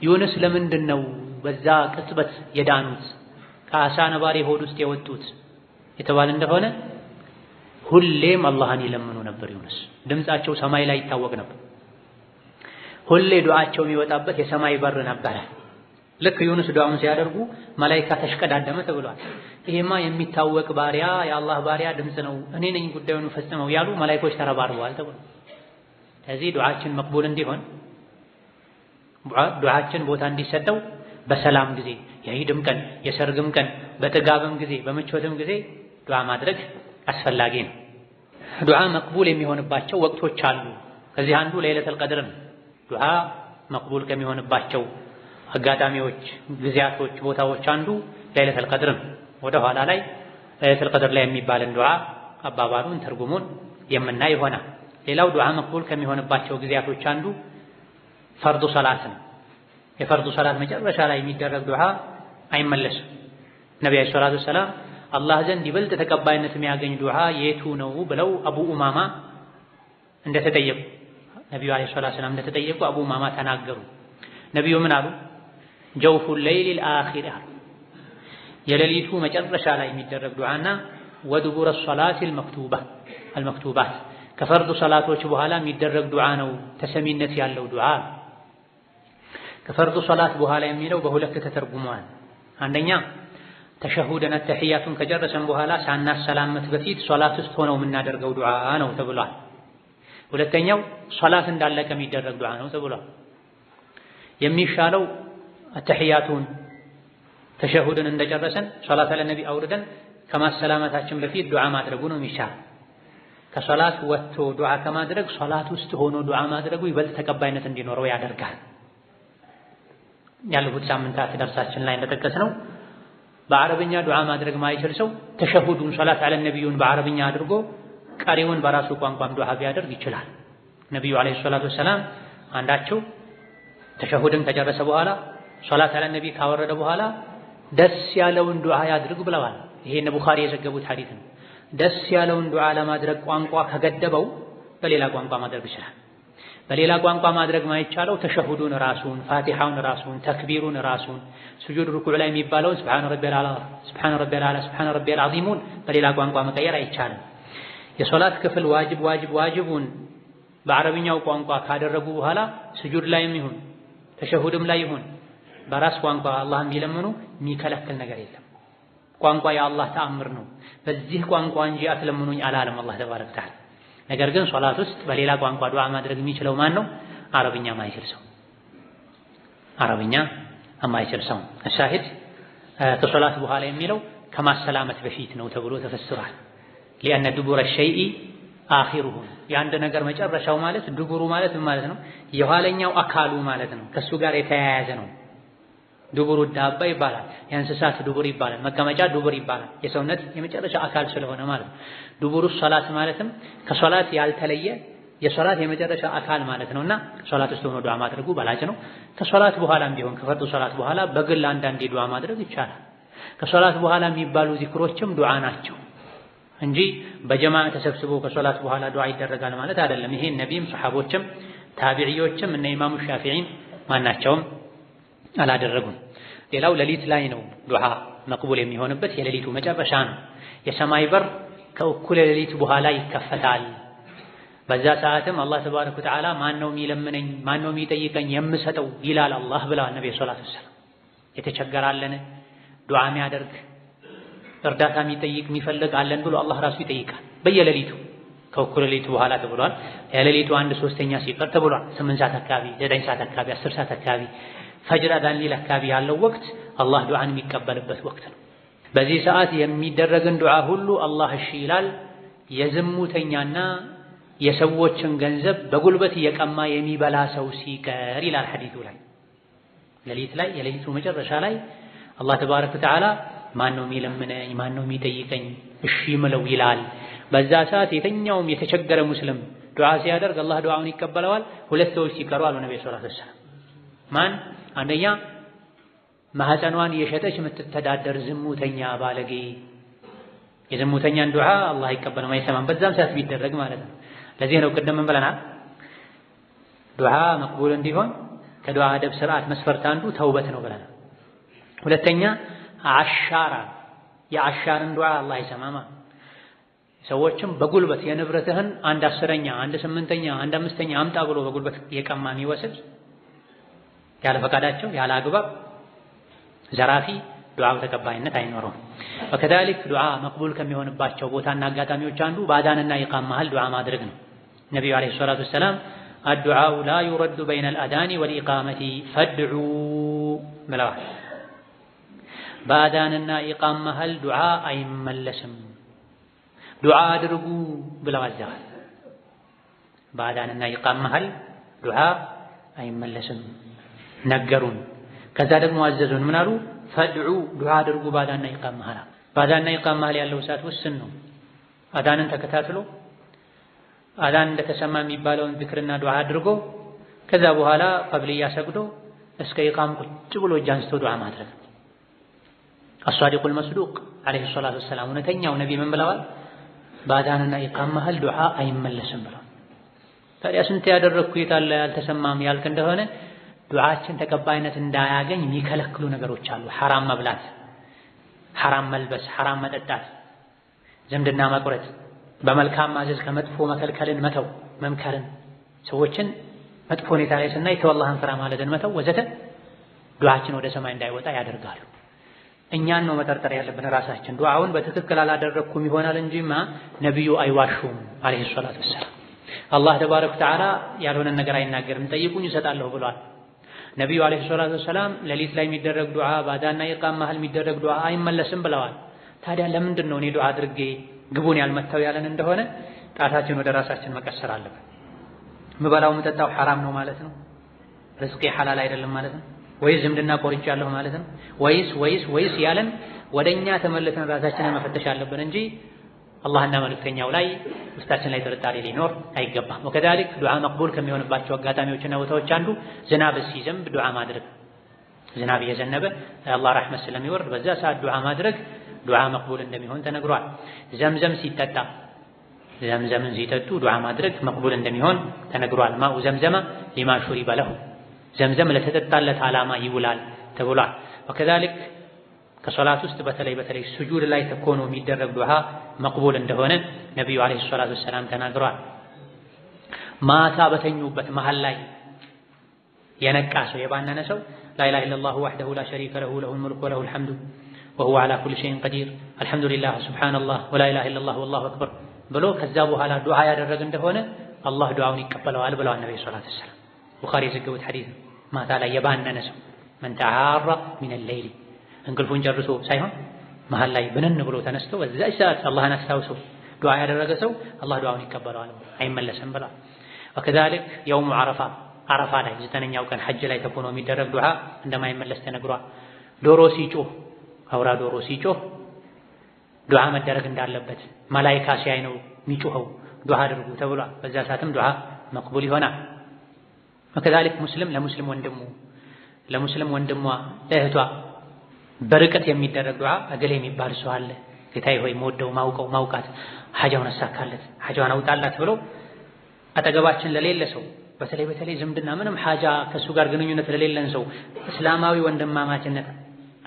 ዩኑስ ለምንድን ነው በዛ ቅጽበት የዳኑት ከአሳ ነባሪ ሆድ ውስጥ የወጡት የተባለ እንደሆነ ሁሌም አላህን ይለምኑ ነበር። ዩኑስ ድምጻቸው ሰማይ ላይ ይታወቅ ነበር። ሁሌ ዱዓቸው የሚወጣበት የሰማይ በር ነበረ። ልክ ዩኑስ ዱዓውን ሲያደርጉ መላኢካ ተሽቀዳደመ ተብሏል። ይሄማ የሚታወቅ ባሪያ የአላህ ባሪያ ድምጽ ነው፣ እኔ ነኝ ጉዳዩን ፈጽመው ያሉ መላኢኮች ተረባርበዋል ተብሏል። ስለዚህ ዱዓችን መቅቡል እንዲሆን ዱዓችን ቦታ እንዲሰጠው በሰላም ጊዜ የዒድም ቀን የሰርግም ቀን በጥጋብም ጊዜ በምቾትም ጊዜ ዱዓ ማድረግ አስፈላጊ ነው። ዱዓ መቅቡል የሚሆንባቸው ወቅቶች አሉ። ከዚህ አንዱ ለይለቱል ቀድር ነው። ዱዓ መቅቡል ከሚሆንባቸው አጋጣሚዎች፣ ጊዜያቶች፣ ቦታዎች አንዱ ለይለቱል ቀድር ነው። ወደ ኋላ ላይ ለይለቱል ቀድር ላይ የሚባልን ዱዓ አባባሉን ትርጉሙን የምናይ ይሆናል። ሌላው ዱዓ መቅቡል ከሚሆንባቸው ጊዜያቶች አንዱ ፈርዱ ሰላት ነው። የፈርዱ ሰላት መጨረሻ ላይ የሚደረግ ዱዓ አይመለስም። ነብዩ ሰለላሁ ዐለይሂ ወሰለም አላህ ዘንድ ይበልጥ ተቀባይነት የሚያገኝ ዱዓ የቱ ነው ብለው አቡ ኡማማ እንደተጠየቁ ነብዩ ዐለይሂ ሰላም እንደተጠየቁ አቡ ኡማማ ተናገሩ። ነብዩ ምን አሉ? ጀውፉ ሌይል አኺር አሉ። የሌሊቱ መጨረሻ ላይ የሚደረግ ዱዓና ወድቡረ ሶላቲል አልመክቱባት ከፈርዱ ሰላቶች በኋላ የሚደረግ ዱዓ ነው ተሰሚነት ያለው ዱዓ። ከፈርዱ ሶላት በኋላ የሚለው በሁለት ተተርጉሟል። አንደኛ ተሸሁድና ተህያቱን ከጨረሰን በኋላ ሳናሰላመት በፊት ሶላት ውስጥ ሆነው የምናደርገው ዱዓ ነው ተብሏል። ሁለተኛው ሶላት እንዳለቀ የሚደረግ ዱዓ ነው ተብሏል። የሚሻለው ተህያቱን ተሸሁድን እንደጨረሰን ሶላት አለ ነቢ አውርደን ከማሰላመታችን በፊት ዱዓ ማድረጉ ነው የሚሻል። ከሶላት ወጥቶ ዱዓ ከማድረግ ሶላት ውስጥ ሆኖ ዱዓ ማድረጉ ይበልጥ ተቀባይነት እንዲኖረው ያደርጋል። ያለፉት ሳምንታት ደርሳችን ላይ እንደጠቀስነው በአረብኛ ዱዓ ማድረግ ማይችል ሰው ተሸሁዱን ሶላት አለ ነቢዩን በአረብኛ አድርጎ ቀሪውን በራሱ ቋንቋም ዱዓ ቢያደርግ ይችላል። ነቢዩ አለይሂ ሰላቱ ወሰላም አንዳቸው ተሸሁድን ከጨረሰ በኋላ ሶላት አለ ነቢ ካወረደ በኋላ ደስ ያለውን ዱዓ ያድርግ ብለዋል። ይሄ ቡኻሪ የዘገቡት ሐዲስ ነው። ደስ ያለውን ዱዓ ለማድረግ ቋንቋ ከገደበው በሌላ ቋንቋ ማድረግ ይችላል። በሌላ ቋንቋ ማድረግ ማይቻለው ተሸሁዱን ራሱን፣ ፋቲሃውን ራሱን፣ ተክቢሩን ራሱን፣ ስጁድ ሩኩዕ ላይ የሚባለውን ሱብሃነ ረቢየል አዕላ፣ ሱብሃነ ረቢየል አዕላ፣ ሱብሃነ ረቢየል ዐዚሙን በሌላ ቋንቋ መቀየር አይቻልም። የሶላት ክፍል ዋጅቡን በአረብኛው ቋንቋ ካደረጉ በኋላ ስጁድ ላይም ይሁን ተሸሁድም ላይ ይሁን በራስ ቋንቋ አላህን ቢለምኑ የሚከለክል ነገር የለም። ቋንቋ የአላህ ተአምር ነው። በዚህ ቋንቋ እንጂ አትለምኑኝ አላለም አላህ ተባረከ ወተዓላ። ነገር ግን ሶላት ውስጥ በሌላ ቋንቋ ዱዓ ማድረግ የሚችለው ማን ነው? አረብኛ ማይችል ሰው። አረብኛ የማይችል ሰው። ሻሂድ ከሶላት በኋላ የሚለው ከማሰላመት በፊት ነው ተብሎ ተፈስሯል። ሊአነ ዱቡረ ሸይኢ አኺሩሁ፣ የአንድ ነገር መጨረሻው ማለት ዱቡሩ ማለት ምን ማለት ነው? የኋለኛው አካሉ ማለት ነው። ከሱ ጋር የተያያዘ ነው። ዱቡሩ ዳባ ይባላል። የእንስሳት ዱቡር ይባላል። መቀመጫ ዱቡር ይባላል። የሰውነት የመጨረሻ አካል ስለሆነ ማለት ነው። ዱቡሩ ሶላት ማለትም ከሶላት ያልተለየ የሶላት የመጨረሻ አካል ማለት ነውና ሶላት ውስጥ ሆኖ ዱዓ ማድረጉ በላጭ ነው። ከሶላት በኋላም ቢሆን ከፈርዱ ሶላት በኋላ በግል አንዳንዴ ዱዓ ማድረግ ይቻላል። ከሶላት በኋላ የሚባሉ ዚክሮችም ዱዓ ናቸው እንጂ በጀማዓ ተሰብስቦ ከሶላት በኋላ ዱዓ ይደረጋል ማለት አይደለም። ይሄን ነቢይም ሰሐቦችም ታቢዒዎችም እነ ኢማሙ ሻፊዒም ማናቸውም አላደረጉም። ሌላው ሌሊት ላይ ነው ዱዓ መቅቡል የሚሆንበት፣ የሌሊቱ መጨረሻ ነው። የሰማይ በር ከእኩለ ሌሊት በኋላ ይከፈታል። በዛ ሰዓትም አላህ ተባረከ ወተዓላ ማን ነው የሚለምነኝ ማን ነው የሚጠይቀኝ የምሰጠው ይላል አላህ ብለዋል ነብዩ ሰለላሁ ዐለይሂ ወሰለም። የተቸገራለን ዱዓ የሚያደርግ እርዳታ የሚጠይቅ የሚፈልግ አለን ብሎ አላህ ራሱ ይጠይቃል በየሌሊቱ ከእኩለ ሌሊቱ በኋላ ተብሏል። የሌሊቱ 1/3 ሲቀር ተብሏል። 8 ሰዓት አካባቢ፣ 9 ሰዓት አካባቢ፣ 10 ሰዓት አካባቢ ፈጅር አዳን ሊል አካባቢ ያለው ወቅት አላህ ዱዓን የሚቀበልበት ወቅት ነው። በዚህ ሰዓት የሚደረግን ዱዓ ሁሉ አላህ እሺ ይላል። የዝሙተኛና የሰዎችን ገንዘብ በጉልበት እየቀማ የሚበላ ሰው ሲቀር ይላል ሐዲሱ ላይ። ሌሊት ላይ የሌሊቱ መጨረሻ ላይ አላህ ተባረከ ወተዓላ ማን ነው የሚለምነኝ ማን ነው የሚጠይቀኝ እሺ ምለው ይላል። በዛ ሰዓት የተኛውም የተቸገረ ሙስሊም ዱዓ ሲያደርግ አላህ ዱዓውን ይቀበለዋል። ሁለት ሰዎች ሲቀሩ አሉ ነብዩ ሰለላሁ ዐለይሂ ወሰለም። ማን? አንደኛ ማህፀኗን የሸጠች የምትተዳደር ዝሙተኛ ባለጌ የዝሙተኛን ዱዓ አላህ አይቀበልም አይሰማም በዛም ሰዓት ቢደረግ ማለት ነው። ለዚህ ነው ቅድም ምን ብለናል? ዱዓ መቅቡል እንዲሆን ከዱዓ አደብ ስርዓት መስፈርት አንዱ ተውበት ነው ብለናል። ሁለተኛ አሻራ የአሻርን ዱዓ አላህ አይሰማማ። ሰዎችም በጉልበት የንብረትህን 1/10ኛ 1/8ኛ 1/5ኛ አምጣ ብሎ በጉልበት የቀማ የሚወስድ ያለ ፈቃዳቸው ያለ አግባብ ዘራፊ ዱዓው ተቀባይነት አይኖረውም። ወከዛሊክ ዱዓ መቅቡል ከሚሆንባቸው ቦታና አጋጣሚዎች አንዱ በአዳንና ኢቃም መሃል ዱዓ ማድረግ ነው። ነብዩ አለይሂ ሰላቱ ወሰላም አዱዓኡ ላ ዩረዱ በይነ አልአዳኒ ወልኢቃመቲ ፈድዑ ብለዋል። በአዳንና ኢቃም መሃል ዱዓ አይመለስም ዱዓ አድርጉ ብለው አዘዋል። በአዳንና ኢቃም መሃል ዱዓ አይመለስም ነገሩን። ከዛ ደግሞ አዘዙን ምን አሉ? ፈድዑ ዱዓ አድርጉ በአዳንና ኢቃም መሃል። በአዳንና ኢቃም መሃል ያለው ሰዓት ውስን ነው። አዳንን ተከታትሎ አዳን እንደተሰማ የሚባለውን ዚክርና ዱዓ አድርጎ ከዛ በኋላ ቀብልያ ሰግዶ እስከ ኢቃም ቁጭ ብሎ እጅ አንስቶ ዱዓ ማድረግ። አስዋዲቁል መስዱቅ አለይሂ ሰላቱ ወሰላም እውነተኛው ነቢ ምን ብለዋል? በአዳንና ኢቃም መሃል ዱዓ አይመለስም ብለዋል። ታዲያ ስንት ያደረግኩ የታለ ያልተሰማም ያልክ እንደሆነ ዱዓችን ተቀባይነት እንዳያገኝ የሚከለክሉ ነገሮች አሉ። ሐራም መብላት፣ ሐራም መልበስ፣ ሐራም መጠጣት፣ ዝምድና መቁረጥ፣ በመልካም ማዘዝ ከመጥፎ መከልከልን መተው፣ መምከርን፣ ሰዎችን መጥፎ ሁኔታ ላይ ስናይ ተው አላህን ፍራ ማለትን መተው ወዘተ ዱዓችን ወደ ሰማይ እንዳይወጣ ያደርጋሉ። እኛን ነው መጠርጠር ያለብን ራሳችን። ዱዓውን በትክክል አላደረኩም ይሆናል እንጂማ ነብዩ አይዋሹም አለይሂ ሰላቱ ወሰላም። አላህ ተባረከ ወተዓላ ያልሆነን ነገር አይናገርም፣ ጠይቁኝ እሰጣለሁ ብሏል። ነብዩ አለይሂ ሰላቱ ወሰላም ሌሊት ላይ የሚደረግ ዱዓ በአዳንና ኢቃም መሃል የሚደረግ ዱዓ አይመለስም ብለዋል። ታዲያ ለምንድን ነው እኔ ዱዓ አድርጌ ግቡን ያልመታው ያለን እንደሆነ ጣታችን ወደ ራሳችን መቀሰር አለብን። ምበላው ምጠጣው ሐራም ነው ማለት ነው? ርዝቄ ሐላል አይደለም ማለት ነው? ወይስ ዝምድና ቆርጫለሁ ማለት ነው? ወይስ ያለን ወደኛ ተመልሰን ራሳችንን መፈተሽ አለብን እንጂ አላህና መልእክተኛው ላይ ውስጣችን ላይ ጥርጣሬ ሊኖር አይገባም። ወከዛሊክ ዱዓ መቅቡል ከሚሆንባቸው አጋጣሚዎችና ቦታዎች አንዱ ዝናብ ሲዘንብ ዱዓ ማድረግ። ዝናብ እየዘነበ የአላህ ረሕመት ስለሚወርድ በዛ ሰዓት ዱዓ ማድረግ ዱዓ መቅቡል እንደሚሆን ተነግሯል። ዘምዘም ሲጠጣ ዘምዘምን ሲጠጡ ዱዓ ማድረግ መቅቡል እንደሚሆን ተነግሯል። ማኡ ዘምዘመ ሊማ ሹሪበ ለሁ ዘምዘም ለተጠጣለት ዓላማ ይውላል ተብሏል። ወከዛሊክ ከሶላት ውስጥ በተለይ ሱጁድ ላይ ተኮኖ የሚደረግ ዱዓ መቅቡል እንደሆነ ነብዩ አለይሂ ሰላቱ ወሰላም ተናግረዋል። ማታ በተኙበት መሃል ላይ የነቃ ሰው የባነነ ሰው ላ ኢላሃ ኢለላሁ ወህደሁ ላ ሸሪከ ለሁ ለሁል ሙልኩ ወለሁል ሐምዱ ወሁወ ዐላ ኩሊ ሸይኢን ቀዲር አልሐምዱሊላህ ሱብሓነላህ ወላ ኢላሃ ኢለላሁ ወላሁ አክበር ብሎ ከዛ በኋላ ዱዓ ያደረገ እንደሆነ አላህ ዱዓውን ይቀበለዋል ብለዋል ነብዩ ሰለላሁ ዐለይሂ ወሰለም። ቡኻሪ የዘገቡት ሐዲስ ማታ ላይ የባነነ ሰው መን ተዓራ ሚነል ለይሊ እንቅልፉን ጨርሶ ሳይሆን መሃል ላይ ብንን ብሎ ተነስቶ በዛች ሰዓት አላህን አስታውሶ ዱዓ ያደረገ ሰው አላህ ዱዓውን ይቀበለዋል አይመለስም ብለዋል። ወከዛሊክ የውሙ ዓረፋ ላይ 9ኛው ቀን ሐጅ ላይ ተኮኖ የሚደረግ ዱዓ እንደማይመለስ ተነግሯል። ዶሮ ሲጮህ አውራ ዶሮ ሲጮህ ዱዓ መደረግ እንዳለበት መላኢካ ሲያይ ነው የሚጮኸው ዱዓ አድርጉ ተብሏል። በዛ ሰዓትም ዱዓ መቅቡል ይሆናል። ወከዛሊክ ሙስሊም ለሙስሊም ወንድሟ ለእህቷ በርቀት የሚደረግ ዱዓ እገሌ የሚባል ሰው አለ ጌታዬ ሆይ መወደው ማውቃት ሐጃውን አሳካለት ሐጃውን አውጣላት ብሎ አጠገባችን ለሌለ ሰው በተለይ ዝምድና ምንም ሐጃ ከሱ ጋር ግንኙነት ለሌለን ሰው እስላማዊ ወንድማማችነት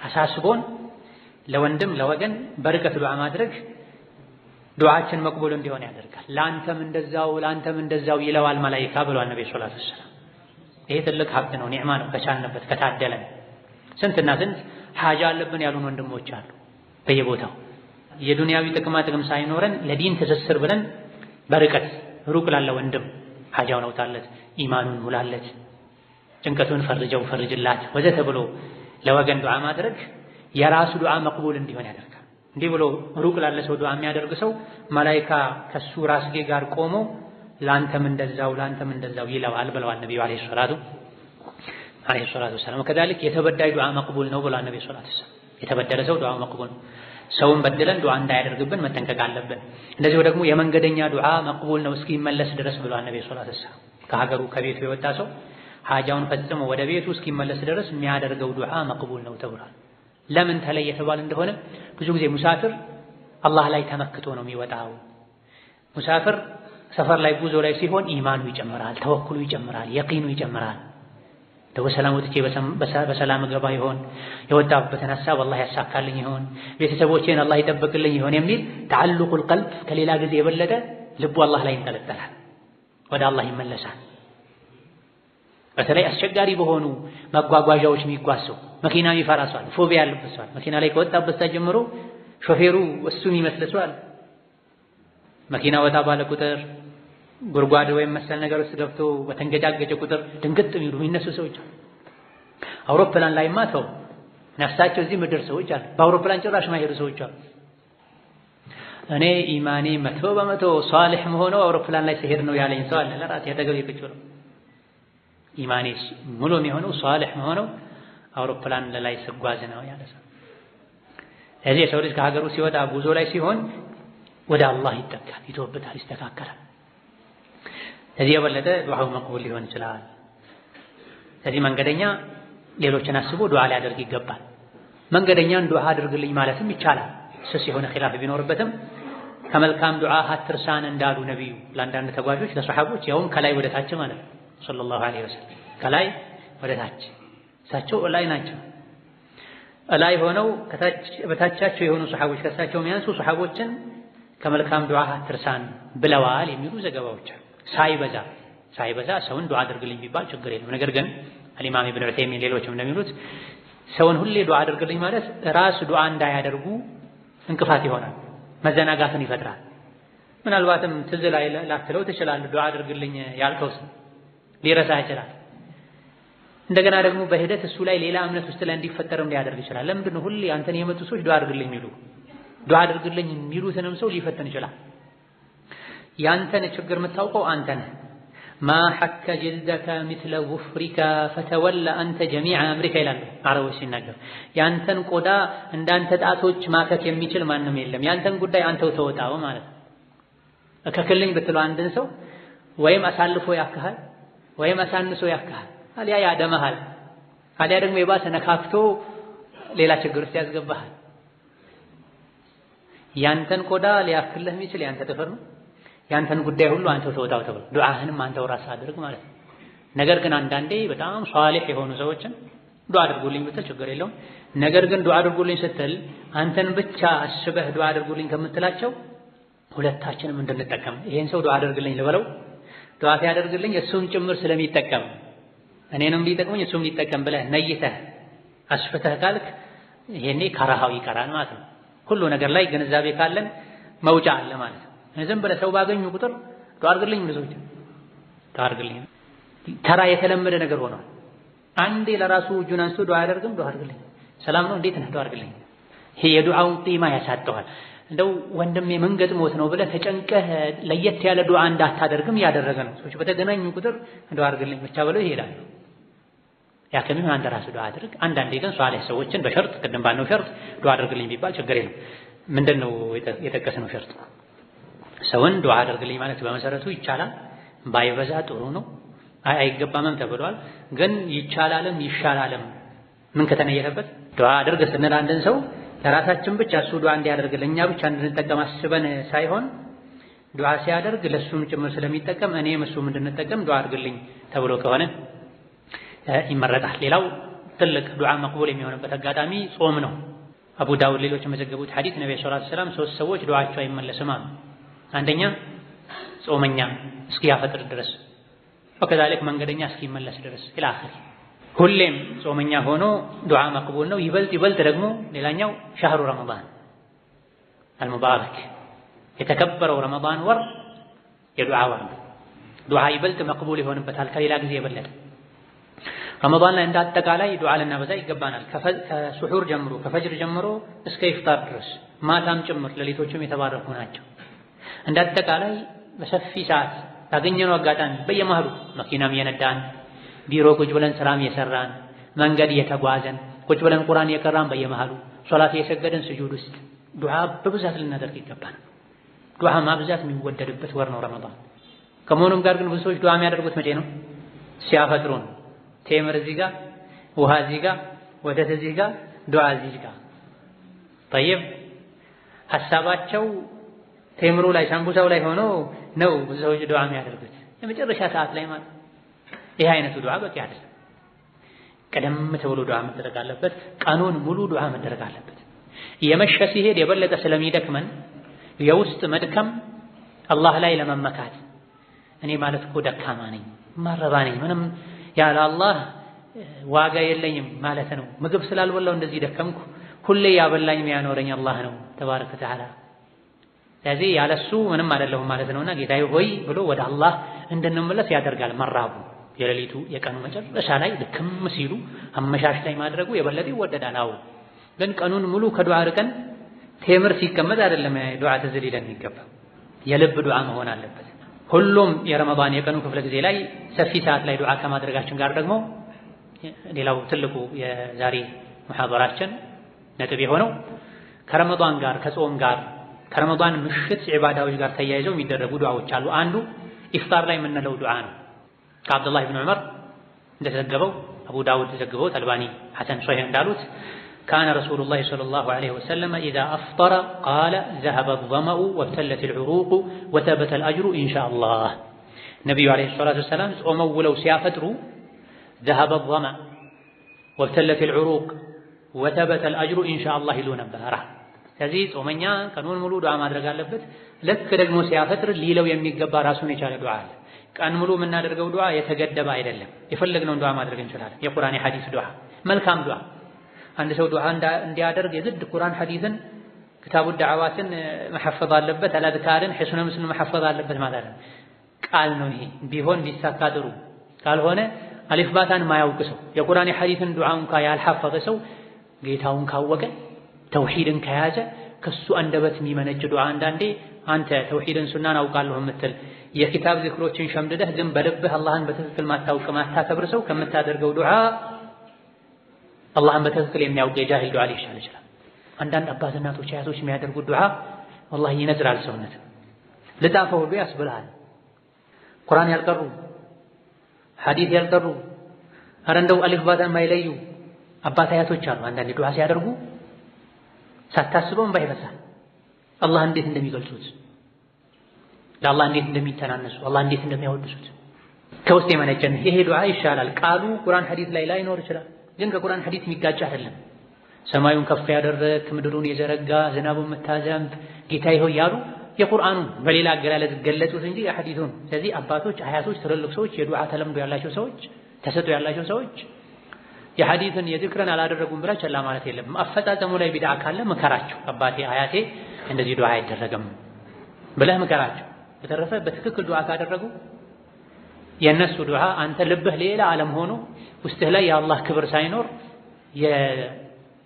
አሳስቦን ለወንድም ለወገን በርቀት ዱዓ ማድረግ ዱዓችን መቅቡል እንዲሆን ያደርጋል። ላንተም እንደዛው ይለዋል መላኢካ ብሏል ነብዩ ሰለላሁ ዐለይሂ ወሰለም። ይሄ ትልቅ ሀብት ነው፣ ኒዕማ ነው ከቻልንበት ከታደለን። ስንትና ስንት ሐጃ አለብን ያሉን ወንድሞች አሉ በየቦታው የዱንያዊ ጥቅም ሳይኖረን ለዲን ትስስር ብለን በርቀት ሩቅ ላለ ወንድም ሐጃውን አውጣለት፣ ኢማኑን ሙላለት፣ ጭንቀቱን ፈርጅላት ወዘተ ብሎ ለወገን ዱዓ ማድረግ የራሱ ዱዓ መቅቡል እንዲሆን ያደርጋል። እንዲህ ብሎ ሩቅ ላለ ሰው ዱዓ የሚያደርግ ሰው መላኢካ ከሱ ራስጌ ጋር ቆሞ ላንተም እንደዛው ይለዋል ብለዋል ነብዩ አለይሂ ሰላቱ ወሰላም። ከዛልክ የተበዳይ ዱዓ መቅቡል ነው ብለዋል ነብዩ ሰለላሁ ዐለይሂ ወሰለም። የተበደለ ሰው ዱዓ መቅቡል ነው። ሰውን በድለን ዱዓ እንዳያደርግብን መጠንቀቅ አለብን። እንደዚሁ ደግሞ የመንገደኛ ዱዓ መቅቡል ነው እስኪመለስ ድረስ ብለዋል ነብዩ ሰለላሁ ዐለይሂ ወሰለም። ከሀገሩ ከቤቱ የወጣ ሰው ሐጃውን ፈጽሞ ወደ ቤቱ እስኪመለስ ድረስ የሚያደርገው ዱዓ መቅቡል ነው ተብሏል። ለምን ተለየ የተባለ እንደሆነ ብዙ ጊዜ ሙሳፊር አላህ ላይ ተመክቶ ነው የሚወጣው። ሙሳፍር ሰፈር ላይ ጉዞ ላይ ሲሆን ኢማኑ ይጨምራል፣ ተወኩሉ ይጨምራል፣ የቂኑ ይጨምራል። በሰላም ወጥቼ በሰላም ገባ ይሆን፣ የወጣሁበትን ሐሳብ አላህ ያሳካልኝ ይሆን፣ ቤተሰቦቼን አላህ ይጠብቅልኝ ይሆን የሚል ተዓልቁል ቀልብ ከሌላ ጊዜ የበለጠ ልቡ አላህ ላይ ይንጠለጠላል፣ ወደ አላህ ይመለሳል። በተለይ አስቸጋሪ በሆኑ መጓጓዣዎች የሚጓዝ ሰው፣ መኪና የሚፈራ ሰው አለ፣ ፎቢያ ያለበት ሰው አለ። መኪና ላይ ከወጣበት ጀምሮ ሾፌሩ እሱ የሚመስል ሰው አለ። መኪና ወጣ ባለ ቁጥር ጉድጓድ ወይም መሰል ነገር ውስጥ ገብቶ በተንገጫገጨ ቁጥር ድንግጥ የሚሉ የሚነሱ ሰዎች አሉ። አውሮፕላን ላይማ ተው ነፍሳቸው እዚህ ምድር ሰዎች አሉ። በአውሮፕላን ጭራሽ ማይሄዱ ሰዎች አሉ። እኔ ኢማኔ 100% ሷሊህ መሆኑ አውሮፕላን ላይ ሲሄድ ነው ያለኝ ሰው አለ። ለራሴ ያደገው ይቅጭው ኢማኔ ሙሉ የሚሆነው ሷሊህ መሆነው አውሮፕላን ላይ ስጓዝ ነው ያለ ሰው። እዚህ የሰው ልጅ ከሀገሩ ሲወጣ ጉዞ ላይ ሲሆን ወደ አላህ ይጠጋል፣ ይተወበታል፣ ይስተካከላል። ከዚህ የበለጠ ዱዓው መቅቡል ሊሆን ይችላል። ከዚህ መንገደኛ ሌሎችን አስቦ ዱዓ ሊያደርግ ይገባል። መንገደኛን ዱዓ አድርግልኝ ማለትም ይቻላል። ስስ የሆነ ኺላፍ ቢኖርበትም ከመልካም ዱዓ አትርሳን እንዳሉ ነብዩ ለአንዳንድ ተጓዦች ለሰሐቦች ያውም ከላይ ወደ ታች ማለት ነው ሰለላሁ ዐለይሂ ወሰለም ከላይ ወደ ታች እሳቸው ላይ ናቸው። ላይ ሆነው በታቻቸው የሆኑ ሰሐቦች ከእሳቸው የሚያንሱ ሰሐቦችን ከመልካም ዱዓ አትርሳን ብለዋል የሚሉ ዘገባዎች አሉ። ሳይበዛ ሰውን ዱዓ አድርግልኝ ቢባል ችግር የለም። ነገር ግን አልኢማም ኢብኑ ዑሰይሚን ሌሎችም እንደሚሉት ሰውን ሁሌ ዱዓ አድርግልኝ ማለት ራስ ዱዓ እንዳያደርጉ እንቅፋት ይሆናል፣ መዘናጋትን ይፈጥራል። ምናልባትም ትዝ ላይ ላትለው ትችላለህ። ዱዓ አድርግልኝ ያልከው ሰው ሊረሳ ይችላል። እንደገና ደግሞ በሂደት እሱ ላይ ሌላ እምነት ውስጥ ላይ እንዲፈጠርም ሊያደርግ ይችላል። ለምንድን ነው ሁሌ አንተን የመጡ ሰዎች ዱዓ አድርግልኝ የሚሉ? ዱዓ አድርግልኝ የሚሉትንም ሰው ሊፈተን ይችላል። ያንተን ችግር የምታውቀው አንተ ነህ። ማ ሐከ ጅልደከ ሚስለ ውፍሪከ ፈተወለ አንተ ጀሚዐ አምሪከ ይላሉ አረቦች ሲናገር። ያንተን ቆዳ እንዳንተ ጣቶች ማከክ የሚችል ማንም የለም። ያንተን ጉዳይ አንተው ተወጣው ማለት ነው። እከክልኝ ብትለው አንድን ሰው ወይም አሳልፎ ያክሃል ወይም አሳንሶ ያክሃል፣ አሊያ ያደመሃል፣ አሊያ ደግሞ የባሰ ነካክቶ ሌላ ችግር ውስጥ ያስገባሃል። ያንተን ቆዳ ሊያክልህ የሚችል ያንተ ጥፍር ነው። ያንተን ጉዳይ ሁሉ አንተው ተወጣው ተብሎ ዱዓህንም አንተው ራስህ አድርግ ማለት ነው። ነገር ግን አንዳንዴ በጣም ሷሊህ የሆኑ ሰዎችን ዱዓ አድርጉልኝ ብትል ችግር የለውም። ነገር ግን ዱዓ አድርጉልኝ ስትል አንተን ብቻ አስበህ ዱዓ አድርጉልኝ ከምትላቸው ሁለታችንም እንድንጠቀም ይሄን ሰው ዱዓ አድርግልኝ ልበለው፣ ዱዓ ሲያደርግልኝ እሱም ጭምር ስለሚጠቀም እኔንም ሊጠቅመኝ እሱም ሊጠቀም ብለህ ነይተህ አስፍተህ ካልክ ይሄኔ ከራሃው ይቀራል ማለት ነው። ሁሉ ነገር ላይ ግንዛቤ ካለን መውጫ አለ ማለት ነው። ዝም ብለህ ሰው ባገኙ ቁጥር ዱዓ አድርግልኝ ብዙዎች ዱዓ አድርግልኝ ተራ የተለመደ ነገር ሆኗል። አንዴ ለራሱ እጁን አንስቶ ዱዓ አያደርግም። ዱዓ አድርግልኝ፣ ሰላም ነው፣ እንዴት ነህ፣ ዱዓ አድርግልኝ። ይሄ የዱዓውን ቂማ ያሳጠዋል። እንደው ወንድሜ ምን ገጥሞት ነው ብለህ ተጨንቀህ ለየት ያለ ዱዓ እንዳታደርግም ያደረገ ነው። ሰዎች በተገናኙ ቁጥር ዱዓ አድርግልኝ ብቻ ብለው ይሄዳሉ። ያ ከሚሆን አንተ ራስህ ዱዓ አድርግ። አንዳንዴ ግን ሷሊህ ሰዎችን በሸርጥ ቅድም ባልነው ሸርጥ ዱዓ አድርግልኝ ቢባል ችግር የለም። ምንድነው የጠቀስነው ሸርጥ? ሰውን ዱዓ አድርግልኝ ማለት በመሰረቱ ይቻላል፣ ባይበዛ ጥሩ ነው። አይገባምም ተብሏል። ግን ይቻላልም ይሻላልም ምን ከተነየተበት ዱዓ አድርግ ስንል አንድን ሰው ለራሳችን ብቻ እሱ ዱዓ እንዲያደርግልን እኛ ብቻ እንድንጠቀም አስበን ሳይሆን ዱዓ ሲያደርግ ለሱም ጭምር ስለሚጠቀም እኔም እሱም እንድንጠቀም ዱዓ አድርግልኝ ተብሎ ከሆነ ይመረጣል። ሌላው ትልቅ ዱዓ መቅቡል የሚሆንበት አጋጣሚ ጾም ነው። አቡ ዳውድ ሌሎች የመዘገቡት ሐዲስ ነብዩ ሰለላሁ ዐለይሂ ወሰለም ሶስት ሰዎች ዱዓቸው አይመለስም አሉ። አንደኛ ጾመኛ እስኪያፈጥር ድረስ፣ ወከዛሊክ መንገደኛ እስኪመለስ ድረስ ኢላ አኺሪ። ሁሌም ጾመኛ ሆኖ ዱዓ መቅቡል ነው። ይበልጥ ደግሞ ሌላኛው ሸህሩ ረመዳን አልሙባረክ የተከበረው ረመዳን ወር የዱዓ ወር ነው። ዱዓ ይበልጥ መቅቡል ይሆንበታል ከሌላ ጊዜ የበለጠ። ረመዳን ላይ እንዳጠቃላይ ዱዓ ልናበዛ ይገባናል። ከሱሑር ጀምሮ ከፈጅር ጀምሮ እስከ ኢፍጣር ድረስ ማታም ጭምር ሌሊቶችም የተባረኩ ናቸው። እንዳጠቃላይ በሰፊ ሰዓት ታገኘነው አጋጣሚ በየመሃሉ መኪናም እየነዳን ቢሮ ቁጭ ብለን ስራም እየሰራን መንገድ እየተጓዘን ቁጭ ብለን ቁርአን እየቀራን በየመሃሉ ሶላት እየሰገድን ስጁድ ውስጥ ዱዓ በብዛት ልናደርግ ይገባል። ዱዓ ማብዛት የሚወደድበት ወር ነው ረመዳን። ከመሆኑም ጋር ግን ብዙ ሰዎች ዱዓ የሚያደርጉት መቼ ነው? ሲያፈጥሩ ነው። ቴምር እዚህ ጋር፣ ውሃ እዚህ ጋር፣ ወተት እዚህ ጋር፣ ዱዓ እዚህ ጋር። ጠይብ ሐሳባቸው ቴምሩ ላይ ሳምቡሳው ላይ ሆኖ ነው ብዙ ሰዎች ዱዓ የሚያደርጉት የመጨረሻ ሰዓት ላይ ማለት። ይህ አይነቱ ዱዓ በቂ አይደለም። ቀደም ተብሎ ዱዓ መደረግ አለበት። ቀኑን ሙሉ ዱዓ መደረግ አለበት። የመሸ ሲሄድ የበለጠ ስለሚደክመን የውስጥ መድከም አላህ ላይ ለመመካት እኔ ማለት እኮ ደካማ ነኝ፣ ማረባ ነኝ፣ ምንም ያለ አላህ ዋጋ የለኝም ማለት ነው። ምግብ ስላልበላው እንደዚህ ደከምኩ፣ ሁሌ ያበላኝ የሚያኖረኝ አላህ ነው ተባረከ ወተዓላ። ስለዚህ ያለሱ ምንም አይደለሁም ማለት ነውና ጌታዬ ሆይ ብሎ ወደ አላህ እንድንመለስ ያደርጋል። መራቡ የሌሊቱ የቀኑ መጨረሻ ላይ ልክም ሲሉ አመሻሽ ላይ ማድረጉ የበለጠ ይወደዳል። አዎ ግን ቀኑን ሙሉ ከዱዓ ርቀን ቴምር ሲቀመጥ አይደለም ዱዓ ትዝ ሊለን የሚገባ የልብ ዱዓ መሆን አለበት። ሁሉም የረመዳን የቀኑ ክፍለ ጊዜ ላይ ሰፊ ሰዓት ላይ ዱዓ ከማድረጋችን ጋር ደግሞ ሌላው ትልቁ የዛሬ ሙሐደራችን ነጥብ የሆነው ከረመዳን ጋር ከጾም ጋር ከረመዳን ምሽት ዒባዳዎች ጋር ተያይዘው የሚደረጉ ዱዓዎች አሉ። አንዱ ኢፍጣር ላይ የምንለው ዱዓ ነው። ከአብዱላህ ብን ዑመር እንደተዘገበው አቡ ዳውድ ተዘግበው አልባኒ ሐሰን ሶሒህ እንዳሉት ካነ ረሱሉላህ ሰለላሁ ዐለይሂ ወሰለም ኢዛ አፍጠረ ቃለ ዘሀበ አዝ-ظመኡ ወብተለት አልዑሩቁ ወተበተ አልአጅሩ ኢንሻአላህ። ነቢዩ ዐለይሂ ሰላቱ ወሰላም ጾመው ውለው ሲያፈጥሩ ዘሀበ አዝ-ظመእ ወብተለት አልዑሩቅ ወተበተ አልአጅሩ ኢንሻአላህ ይሉ ነበር። ስለዚህ ጾመኛ ቀኑን ሙሉ ዱዓ ማድረግ አለበት። ልክ ደግሞ ሲያፈጥር ሊለው የሚገባ ራሱን የቻለ ዱዓ አለ። ቀን ሙሉ የምናደርገው ዱዓ የተገደበ አይደለም። የፈለግነውን ዱዓ ማድረግ እንችላለን። የቁርአን የሐዲስ ዱዓ መልካም ዱዓ። አንድ ሰው ዱዓ እንዲያደርግ የግድ ቁርአን ሐዲስን ክታቡ ዳዕዋትን መሐፈዝ አለበት፣ አልአዝካርን ሒስነ ሙስሊም መሐፈዝ አለበት ማለት ነው። ቃል ነው ይሄ። ቢሆን ቢሳካ ጥሩ። ካልሆነ አሊፍ ባታን ማያውቅ ሰው የቁርአን የሐዲስን ዱዓ እንኳ ያልሐፈዘ ሰው ጌታውን ካወቀ ተውሂድን ከያዘ ከሱ አንደበት የሚመነጭ ዱዓ አንዳንዴ አንተ ተውሂድን ሱናን አውቃለሁ የምትል የኪታብ ዝክሮችን ሸምድደህ ግን በልብህ አላህን በትክክል ማታውቅ ማታከብር ሰው ከምታደርገው ዱዓ አላህን በትክክል የሚያውቅ የጃሂል ዱዓ ሊሻል ይችላል። አንዳንድ አባት እናቶች አያቶች የሚያደርጉት ዱዓ ወላሂ ይነዝራል ሰውነት ልጣፈው ሁሉ ያስብልሃል። ቁርአን ያልቀሩ ሐዲስ ያልቀሩ ኧረ እንደው አሊፍ ባታን ማይለዩ አባት አያቶች አሉ። አንዳንድ ዱዓ ሲያደርጉ ሳታስበው እንባ ይፈሳል። አላህ እንዴት እንደሚገልጹት ለአላህ እንዴት እንደሚተናነሱ አላህ እንዴት እንደሚያወድሱት ከውስጥ የመነጨን ይሄ ዱዓ ይሻላል። ቃሉ ቁርአን ሐዲስ ላይ ላይኖር ይችላል፣ ግን ከቁርአን ሐዲስ የሚጋጭ አይደለም። ሰማዩን ከፍ ያደረግክ ምድሩን የዘረጋ ዝናቡን የምታዘንብ ጌታዬ ሆይ ያሉ የቁርአኑን በሌላ አገላለጽ ገለጹት እንጂ የሐዲሱን። ስለዚህ አባቶች አያቶች ትልልቅ ሰዎች የዱዓ ተለምዶ ያላቸው ሰዎች ተሰጥኦ ያላቸው ሰዎች የሐዲስን የዝክርን አላደረጉም ብላ ቸላ ማለት የለም። አፈጻጸሙ ላይ ቢድዓ ካለ ምከራቸው። አባቴ አያቴ እንደዚህ ዱዓ አይደረግም ብለህ ምከራቸው። በተረፈ በትክክል ዱዓ ካደረጉ የነሱ ዱዓ አንተ ልብህ ሌላ ዓለም ሆኖ ውስጥህ ላይ የአላህ ክብር ሳይኖር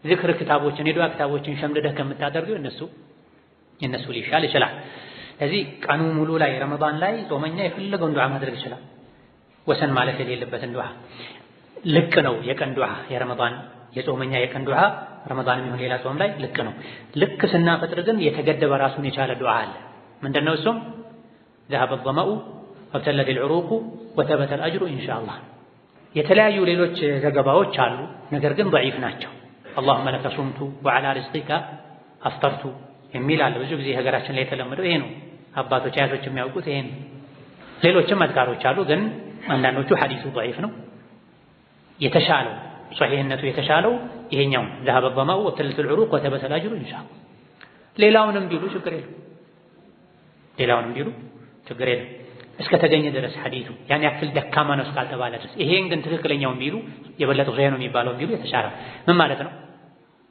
የዝክር ክታቦችን የዱዓ ክታቦችን ሸምድደህ ከምታደርገው የነሱ ሊሻል ይችላል። ስለዚህ ቀኑ ሙሉ ላይ ረመዳን ላይ ጾመኛ የፈለገውን ዱዓ ማድረግ ይችላል። ወሰን ማለት የሌለበትን ዱዓ ልክ ነው። የቀን ዱዓ የረመዳን የጾመኛ የቀን ዱዓ ረመዳንም ይሁን ሌላ ጾም ላይ ልክ ነው። ልክ ስናፈጥር ግን የተገደበ ራሱን የቻለ ዱዓ አለ። ምንድነው እሱም? ذهب الظمأ وابتلت العروق وثبت الأجر إن شاء الله። የተለያዩ ሌሎች ዘገባዎች አሉ፣ ነገር ግን ضعيف ናቸው። اللهم لك صمت وعلى رزقك أفطرت የሚል አለ። ብዙ ጊዜ ሀገራችን ላይ የተለመደው ይሄ ነው። አባቶች አያቶች የሚያውቁት ይሄ ነው። ሌሎችም አዝካሮች አሉ፣ ግን አንዳንዶቹ ሐዲሱ ضعيف ነው። የተሻለው ሷሂህነቱ የተሻለው ይሄኛው ذهب الظمأ وابتلت العروق وثبت الأجر إن شاء الله። ሌላውንም ቢሉ ችግር የለም፣ ሌላውንም ቢሉ ችግር የለም እስከተገኘ ድረስ ሐዲሱ ያን ያክል ደካማ ነው እስካልተባለ ድረስ። ይሄን ግን ትክክለኛውን ቢሉ የበለጠ ኸይር ነው የሚባለው ቢሉ የተሻለ ምን ማለት ነው?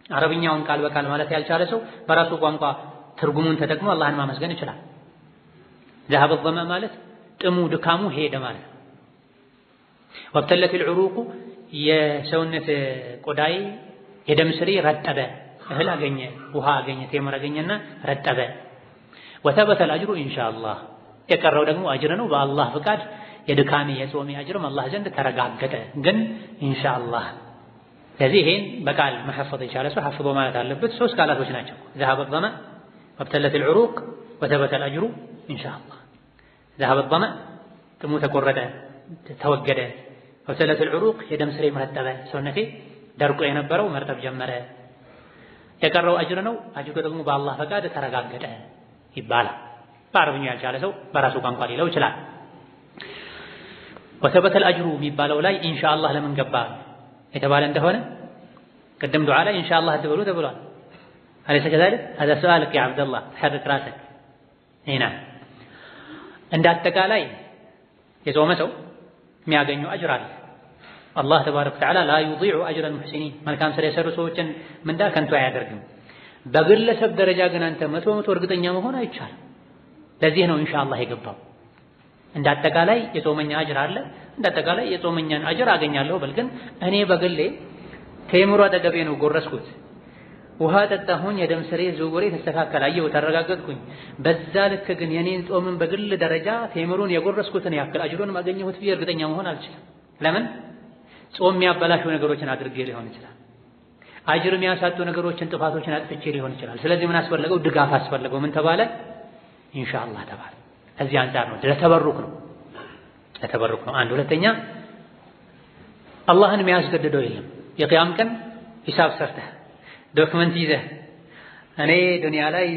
አረብኛውን ቃል በቃል ማለት ያልቻለ ሰው በራሱ ቋንቋ ትርጉሙን ተጠቅሞ አላህን ማመስገን ይችላል። ذهب الظمأ ማለት ጥሙ ድካሙ ሄደ ማለት ነው። وابتلت العروق የሰውነት ቆዳይ የደም ስሬ ረጠበ፣ እህል አገኘ፣ ውሃ አገኘ፣ ቴምር አገኘና ረጠበ። وثبت الأجر إن شاء الله የቀረው ደግሞ አጅር ነው በአላህ ፍቃድ። የድካሜ የጾሜ አጅርም አላህ ዘንድ ተረጋገጠ፣ ግን ኢንሻአላህ። ስለዚህ ይሄን በቃል መሐፈዝ የቻለ ሰው ሐፍዞ ማለት አለበት። ሶስት ቃላቶች ናቸው። ذهب الظمأ وابتلت العروق وثبت الأجر إن شاء الله። ذهب الظمأ ጥሙ ተቆረጠ ተወገደ። وابتلت العروق የደም ስሬ መረጠበ፣ ሰውነቴ ደርቆ የነበረው መርጠብ ጀመረ። የቀረው አጅር ነው። አጅሩ ደግሞ በአላህ ፈቃድ ተረጋገጠ ይባላል። በአረብኛ ያልቻለ ሰው በራሱ ቋንቋ ሊለው ይችላል። ወተበተል አጅሩ የሚባለው ላይ ኢንሻአላህ ለምን ገባ የተባለ እንደሆነ ቅድም ዱዓ ላይ ኢንሻአላህ አትበሉ ተብሏል። አለይሰ ከዛሊክ هذا سؤالك يا عبد الله تحرك راسك هنا እንደ አጠቃላይ የጾመ ሰው የሚያገኘው አጅር አለ። አላህ ተባረከ ወተዓላ ላ ዩዲዑ አጅረ አልሙሕሲኒን መልካም ስራ የሰሩ ሰዎችን ምንዳ ከንቱ አያደርግም። በግለሰብ ደረጃ ግን አንተ መቶ እርግጠኛ መሆን አይቻልም። ለዚህ ነው ኢንሻአላህ የገባው። እንደ አጠቃላይ የጾመኛ አጅር አለ። እንደ አጠቃላይ የጾመኛን አጅር አገኛለሁ በል ግን እኔ በግሌ ቴምሩ አጠገቤ ነው ጎረስኩት፣ ውሃ ጠጣሁኝ፣ የደም ስሬ ዝውውሬ ተስተካከለ፣ አየሁ ተረጋገጥኩኝ። በዛ ልክ ግን የኔን ጾምን በግል ደረጃ ቴምሩን የጎረስኩትን ያክል አጅሩን ማገኘሁት ብዬ እርግጠኛ መሆን አልችልም። ለምን? ጾም የሚያበላሹ ነገሮችን አድርጌ ሊሆን ይችላል። አጅር የሚያሳጡ ነገሮችን፣ ጥፋቶችን አጥፍቼ ሊሆን ይችላል። ስለዚህ ምን አስፈለገው? ድጋፍ አስፈለገው። ምን ተባለ? ኢንሻአላህ ተባለ። እዚህ አንፃር ነው ለተበሩክ ነው። አንድ ሁለተኛ አላህን የሚያስገድደው የለም። የቂያም ቀን ሂሳብ ሰርተህ ዶክመንት ይዘህ እኔ ዱንያ ላይ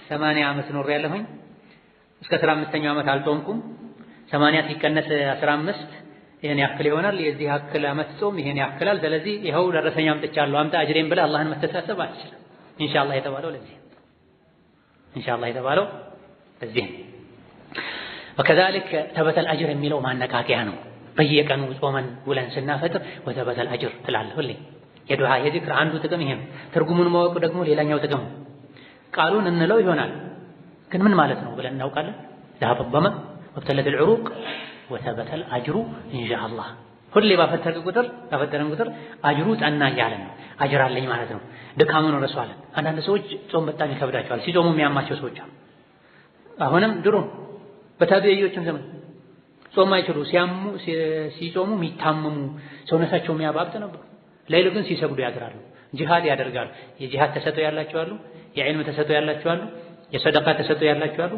80 ዓመት ኖር ያለሁኝ እስከ 15ኛው ዓመት አልጾምኩም፣ 80 ሲቀነስ 15 ይሄን ያክል ይሆናል፣ የዚህ ያክል ዓመት ጾም ይሄን ያክላል፣ ስለዚህ ይኸው ደረሰኝ አምጥቻለሁ አምጣ አጅሬን ብለህ አላህን መተሳሰብ አትችልም። ኢንሻአላህ የተባለው ለዚህ ወከዛሊክ ተበተል አጅር የሚለው ማነቃቂያ ነው። በየቀኑ ጾመን ውለን ስናፈጥር ወተበተል አጅር ትላለህ ሁሌ። የዱዓ የዚክር አንዱ ጥቅም ይሄ ነው። ትርጉሙን ማወቅ ደግሞ ሌላኛው ጥቅም። ቃሉን እንለው ይሆናል ግን ምን ማለት ነው ብለን እናውቃለን? ذهب الظمأ وابتلت العروق وثبت الأجر إن شاء الله። ሁሌ ባፈጠርን ቁጥር አጅሩ ጠና እያለ ነው። አጅር አለኝ ማለት ነው። ድካሙን ረሷለን። አንዳንድ ሰዎች ጾም በጣም ይከብዳቸዋል። ሲጾሙ የሚያማቸው ሰዎች አሉ። አሁንም ድሮ በታቢዒዎችም ዘመን ጾም አይችሉ ሲጾሙ የሚታመሙ ሰውነታቸው የሚያባብጥ ነበር። ሌሊት ግን ሲሰግዱ ያድራሉ፣ ጂሃድ ያደርጋሉ። የጂሃድ ተሰጥኦ ያላቸው አሉ፣ የዒልም ተሰጥኦ ያላቸው አሉ፣ የሰደቃ ተሰጥኦ ያላቸው አሉ፣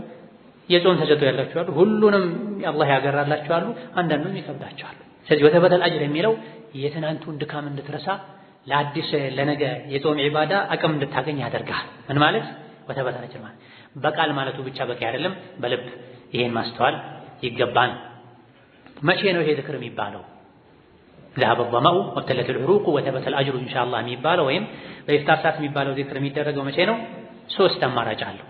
የጾም ተሰጥኦ ያላቸው አሉ። ሁሉንም አላህ ያገራላቸው አሉ፣ አንዳንዱም ይከብዳቸዋል። ስለዚህ ወተበተል አጅር የሚለው የትናንቱን ድካም እንድትረሳ ለአዲስ ለነገ የጾም ዒባዳ አቅም እንድታገኝ ያደርጋል። ምን ማለት ወተበተል አጅር ማለት በቃል ማለቱ ብቻ በቂ አይደለም፣ በልብ ይሄን ማስተዋል ይገባል። መቼ ነው ይሄ ዝክር የሚባለው? ذهب الظمأ وابتلت العروق وثبت الأجر إن شاء الله የሚባለው ወይም በኢፍጣር ሰዓት የሚባለው ዚክር የሚደረገው መቼ ነው? ሶስት አማራጭ አለው።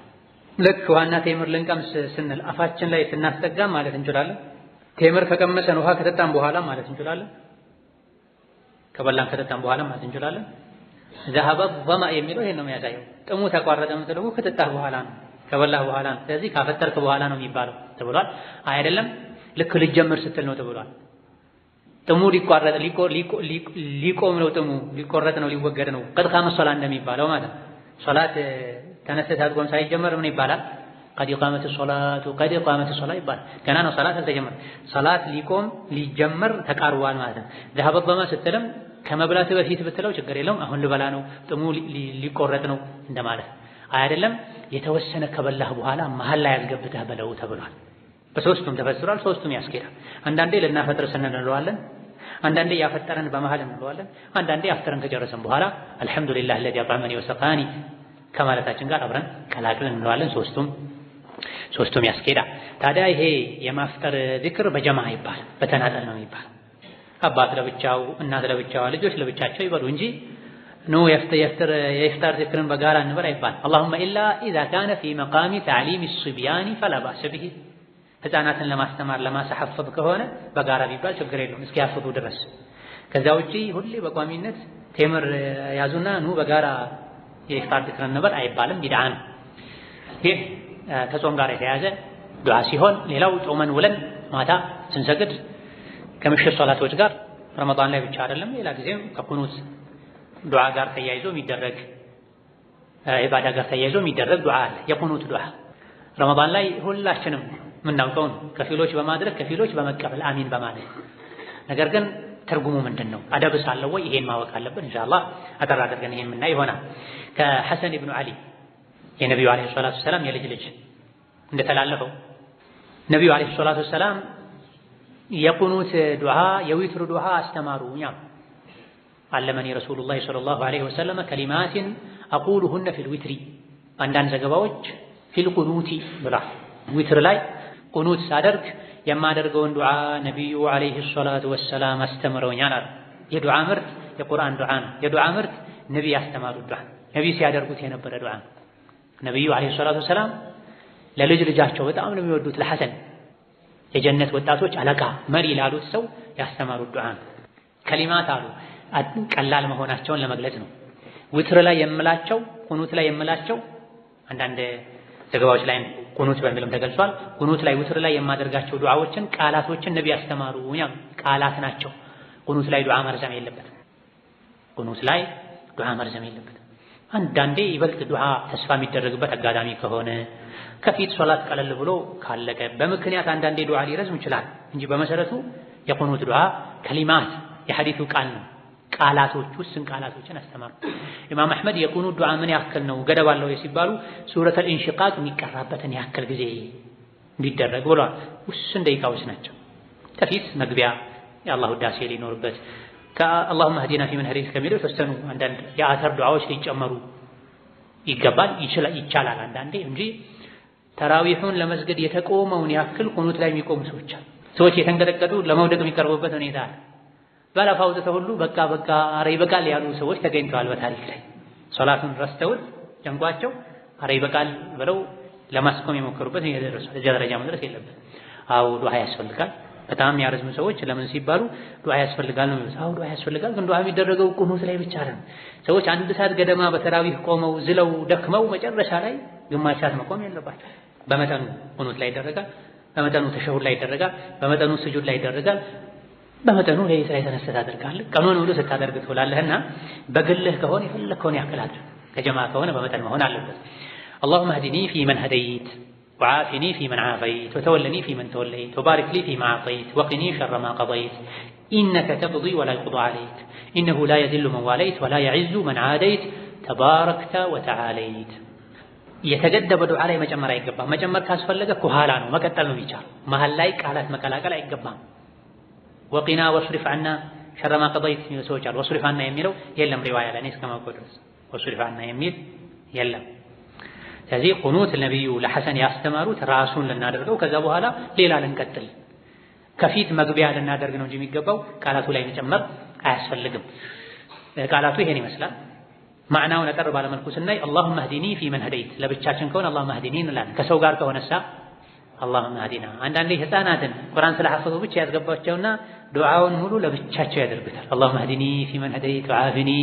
ልክ ዋና ቴምር ልንቀምስ ስንል አፋችን ላይ ስናስጠጋ ማለት እንችላለን። ቴምር ከቀመሰን ውሃ ከጠጣን በኋላ ማለት እንችላለን። ከበላን ከጠጣን በኋላ ማለት እንችላለን። ذهب الظمأ የሚለው ይሄን ነው የሚያሳየው። ጥሙ ተቋረጠ የምትለው ከጠጣህ በኋላ ነው፣ ከበላህ በኋላ ነው። ስለዚህ ካፈጠርክ በኋላ ነው የሚባለው ተብሏል። አይደለም ልክ ልጀምር ስትል ነው ተብሏል። ጥሙ ሊቋረጥ ሊቆም ነው፣ ጥሙ ሊቆረጥ ነው፣ ሊወገድ ነው። ቀድ ቃመ ሶላት እንደሚባለው ማለት ሶላት ተነስተህ ሳትቆም ሳይጀመር ምን ይባላል? ቀድ ቃመት ሶላቱ ቀድ ቃመት ሶላት ይባላል። ገና ነው ሶላት አልተጀመረ። ሶላት ሊጀመር ተቃርቧል ማለት ነው። ذهب الظمأ ስትልም ከመብላት በፊት ብትለው ችግር የለውም። አሁን ልበላ ነው፣ ጥሙ ሊቆረጥ ነው እንደማለት አይደለም። የተወሰነ ከበላህ በኋላ መሀል ላይ ያስገብተህ በለው ተብሏል። በሶስቱም ተፈስሯል። ሶስቱም ያስኬዳል። አንዳንዴ ልናፈጥር ስንል እንለዋለን፣ አንዳንዴ ያፈጠረን በመሃል እንለዋለን፣ አንዳንዴ አፍጥረን ከጨረሰን በኋላ አልሐምዱሊላህ الذي أطعمني وسقاني ከማለታችን ጋር አብረን ቀላቅለን እንለዋለን። ሶስቱም ያስኬዳል። ታዲያ ይሄ የማፍጠር ዚክር በጀማዓ ይባላል፣ በተናጠል ነው የሚባለው። አባት ለብቻው፣ እናት ለብቻዋ፣ ልጆች ለብቻቸው ይበሉ እንጂ የኢፍጣር ዚክርን በጋራ እንበል አይባልም። اللهم إلا إذا كان في مقام تعليم الصبيان فلا بأس به። ህፃናትን ለማስተማር ለማሳሐፈብ ከሆነ በጋራ ቢባል ችግር የለውም እስኪያፍዱ ድረስ። ከዛ ውጪ ሁሌ በቋሚነት ቴምር ያዙና ኑ በጋራ የኢፍጣር ዚክር እንበል አይባልም፣ ቢድዓ ነው። ይህ ከጾም ጋር የተያዘ ዱዓ ሲሆን፣ ሌላው ጾመን ውለን ማታ ስንሰግድ ከምሽት ሶላቶች ጋር ረመዳን ላይ ብቻ አይደለም ሌላ ጊዜም ከቁኑት ዱዓ ጋር ተያይዞ የሚደረግ ኢባዳ ጋር ተያይዞ የሚደረግ ዱዓ አለ። የቁኑት ዱዓ ረመዳን ላይ ሁላችንም የምናውቀው ነው። ከፊሎች በማድረግ ከፊሎች በመቀበል አሚን በማለት ነገር ግን ትርጉሙ ምንድነው? አደብስ አለው ወይ? ይሄን ማወቅ አለብን። ኢንሻአላህ አጠር አድርገን ይሄን የምናይ ይሆናል። ከሐሰን ኢብኑ አሊ የነብዩ አለይሂ ሰላቱ ሰላም የልጅ ልጅ እንደተላለፈው ነብዩ አለይሂ ሰላቱ ሰላም የቁኑት ዱዓ የዊትር ዱዓ አስተማሩኝ። አለመኒ ረሱሉላህ ሰለላሁ ዐለይሂ ወሰለም ከሊማትን አቁሉሁነ ፊል ዊትሪ አንዳንድ ዘገባዎች ፊል ቁኑቲ ብላ ዊትር ላይ ቁኑት ሳደርግ የማደርገውን ዱዓ ነቢዩ ዓለይሂ ሰላቱ ወሰላም አስተምረውኛል አሉ። የዱዓ ምርት የቁርአን ዱዓ ነው። የዱዓ ምርት ነቢይ ያስተማሩት ዱዓ ነቢይ ሲያደርጉት የነበረ ዱዓ ነው። ነቢዩ ዓለይሂ ሰላቱ ወሰላም ለልጅ ልጃቸው በጣም ነው የሚወዱት ለሐሰን የጀነት ወጣቶች አለቃ መሪ ላሉት ሰው ያስተማሩት ዱዓ ነው። ከሊማት አሉ ቀላል መሆናቸውን ለመግለጽ ነው። ዊትር ላይ የምላቸው ቁኑት ላይ የምላቸው አንዳንድ ዘገባዎች ላይ ቁኑት በሚልም ተገልጿል። ቁኑት ላይ ዊትር ላይ የማደርጋቸው ዱዓዎችን ቃላቶችን ነብይ ያስተማሩኝ ቃላት ናቸው። ቁኑት ላይ ዱዓ መርዘም የለበትም። ቁኑት ላይ ዱዓ መርዘም የለበትም። አንዳንዴ ይበልጥ ዱዓ ተስፋ የሚደረግበት አጋጣሚ ከሆነ ከፊት ሶላት ቀለል ብሎ ካለቀ በምክንያት አንዳንዴ ዱዓ ሊረዝም ይችላል እንጂ በመሰረቱ የቁኑት ዱዓ ከሊማት የሐዲሱ ቃል ነው። ቃላቶች ውስን ቃላቶችን አስተማሩ። ኢማም አሕመድ የቁኑት ዱዓ ምን ያክል ነው ገደብ አለው ሲባሉ ሱረቱል ኢንሺቃቅ የሚቀራበትን ያክል ጊዜ እንዲደረግ ብለዋል። ውስን ደቂቃዎች ናቸው። ከፊት መግቢያ የአላህ ውዳሴ ሊኖርበት ከአላሁመ ህዲና ፊመን ሀዲት ከሚለው የተወሰኑ አንዳንድ የአተር ዱዓዎች ሊጨመሩ ይገባል ይቻላል አንዳንዴ እንጂ ተራዊሑን ለመስገድ የተቆመውን ያክል ቁኑት ላይ የሚቆሙ ሰዎች የተንቀጠቀጡ ለመውደቅ የሚቀርቡበት ሁኔታ አለ። ባለፈው አውጥተው ሁሉ በቃ አረ ይበቃል ያሉ ሰዎች ተገኝተዋል በታሪክ ላይ ሶላቱን ረስተውት ጨንቋቸው አረ ይበቃል ብለው ለማስቆም የሞከሩበት የደረሱ ደረጃ መድረስ የለበት። አው ዱዓ ያስፈልጋል። በጣም ያረዝሙ ሰዎች ለምን ሲባሉ ዱዓ ያስፈልጋል ነው የሚሉት። አው ዱዓ ያስፈልጋል፣ ግን ዱዓ የሚደረገው ቁኑት ላይ ብቻ አይደለም። ሰዎች አንድ ሰዓት ገደማ በተራዊህ ቆመው ዝለው ደክመው መጨረሻ ላይ ግማሽ ሰዓት መቆም የለባቸው። በመጠኑ ቁኑት ላይ ይደረጋል፣ በመጠኑ ተሸሁድ ላይ ይደረጋል፣ በመጠኑ ስጁድ ላይ ይደረጋል፣ በመጠኑ ሌሊት ላይ ተነስተህ ታደርጋለህ። ቀኑን ሁሉ ስታደርግ ትውላለህና በግልህ ከሆነ የፈለከውን ያክል አድርግ። ከጀማ ከሆነ በመጠን መሆን አለበት። اللهم اهدني فيمن هديت وعافني فيمن عافيت وتولني فيمن توليت وبارك لي فيما أعطيت وقني شر ما قضيت إنك تقضي ولا يقضى عليك إنه لا يذل من واليت ولا يعز من عاديت تباركت وتعاليت የተገደበ ዱዓ ላይ መጨመር አይገባም። መጨመር ካስፈለገ ከኋላ ነው መቀጠል ነው የሚቻል። መሃል ላይ ቃላት መቀላቀል አይገባም። ወቂና ወስሪፍ ዐና ሸረ ማ ቀضይት የሚሉ ሰዎች አሉ። ወስሪፍ ዐና የሚለው የለም ሪዋያ ላይ እስከማውቀው ድረስ ወስሪፍ ዐና የሚል የለም። ስለዚህ ቁኑት ነብዩ ለሐሰን ያስተማሩት ራሱን ልናደርገው ከዛ በኋላ ሌላ ልንቀጥል ከፊት መግቢያ ልናደርግ ነው እንጂ የሚገባው ቃላቱ ላይ መጨመር አያስፈልግም። ቃላቱ ይሄን ይመስላል። ማዕናውን አጠር ባለመልኩ ስናይ اللهم اهدني فيمن هديت ለብቻችን ከሆነ اللهم اهدني እንላለን። ከሰው ጋር ከሆነሳ اللهم اهدنا። አንዳንዴ ህፃናትን ቁርአን ስለሐፈዙ ብቻ ያስገባቸውና ዱዓውን ሙሉ ለብቻቸው ያደርጉታል። اللهم اهدني فيمن هديت وعافني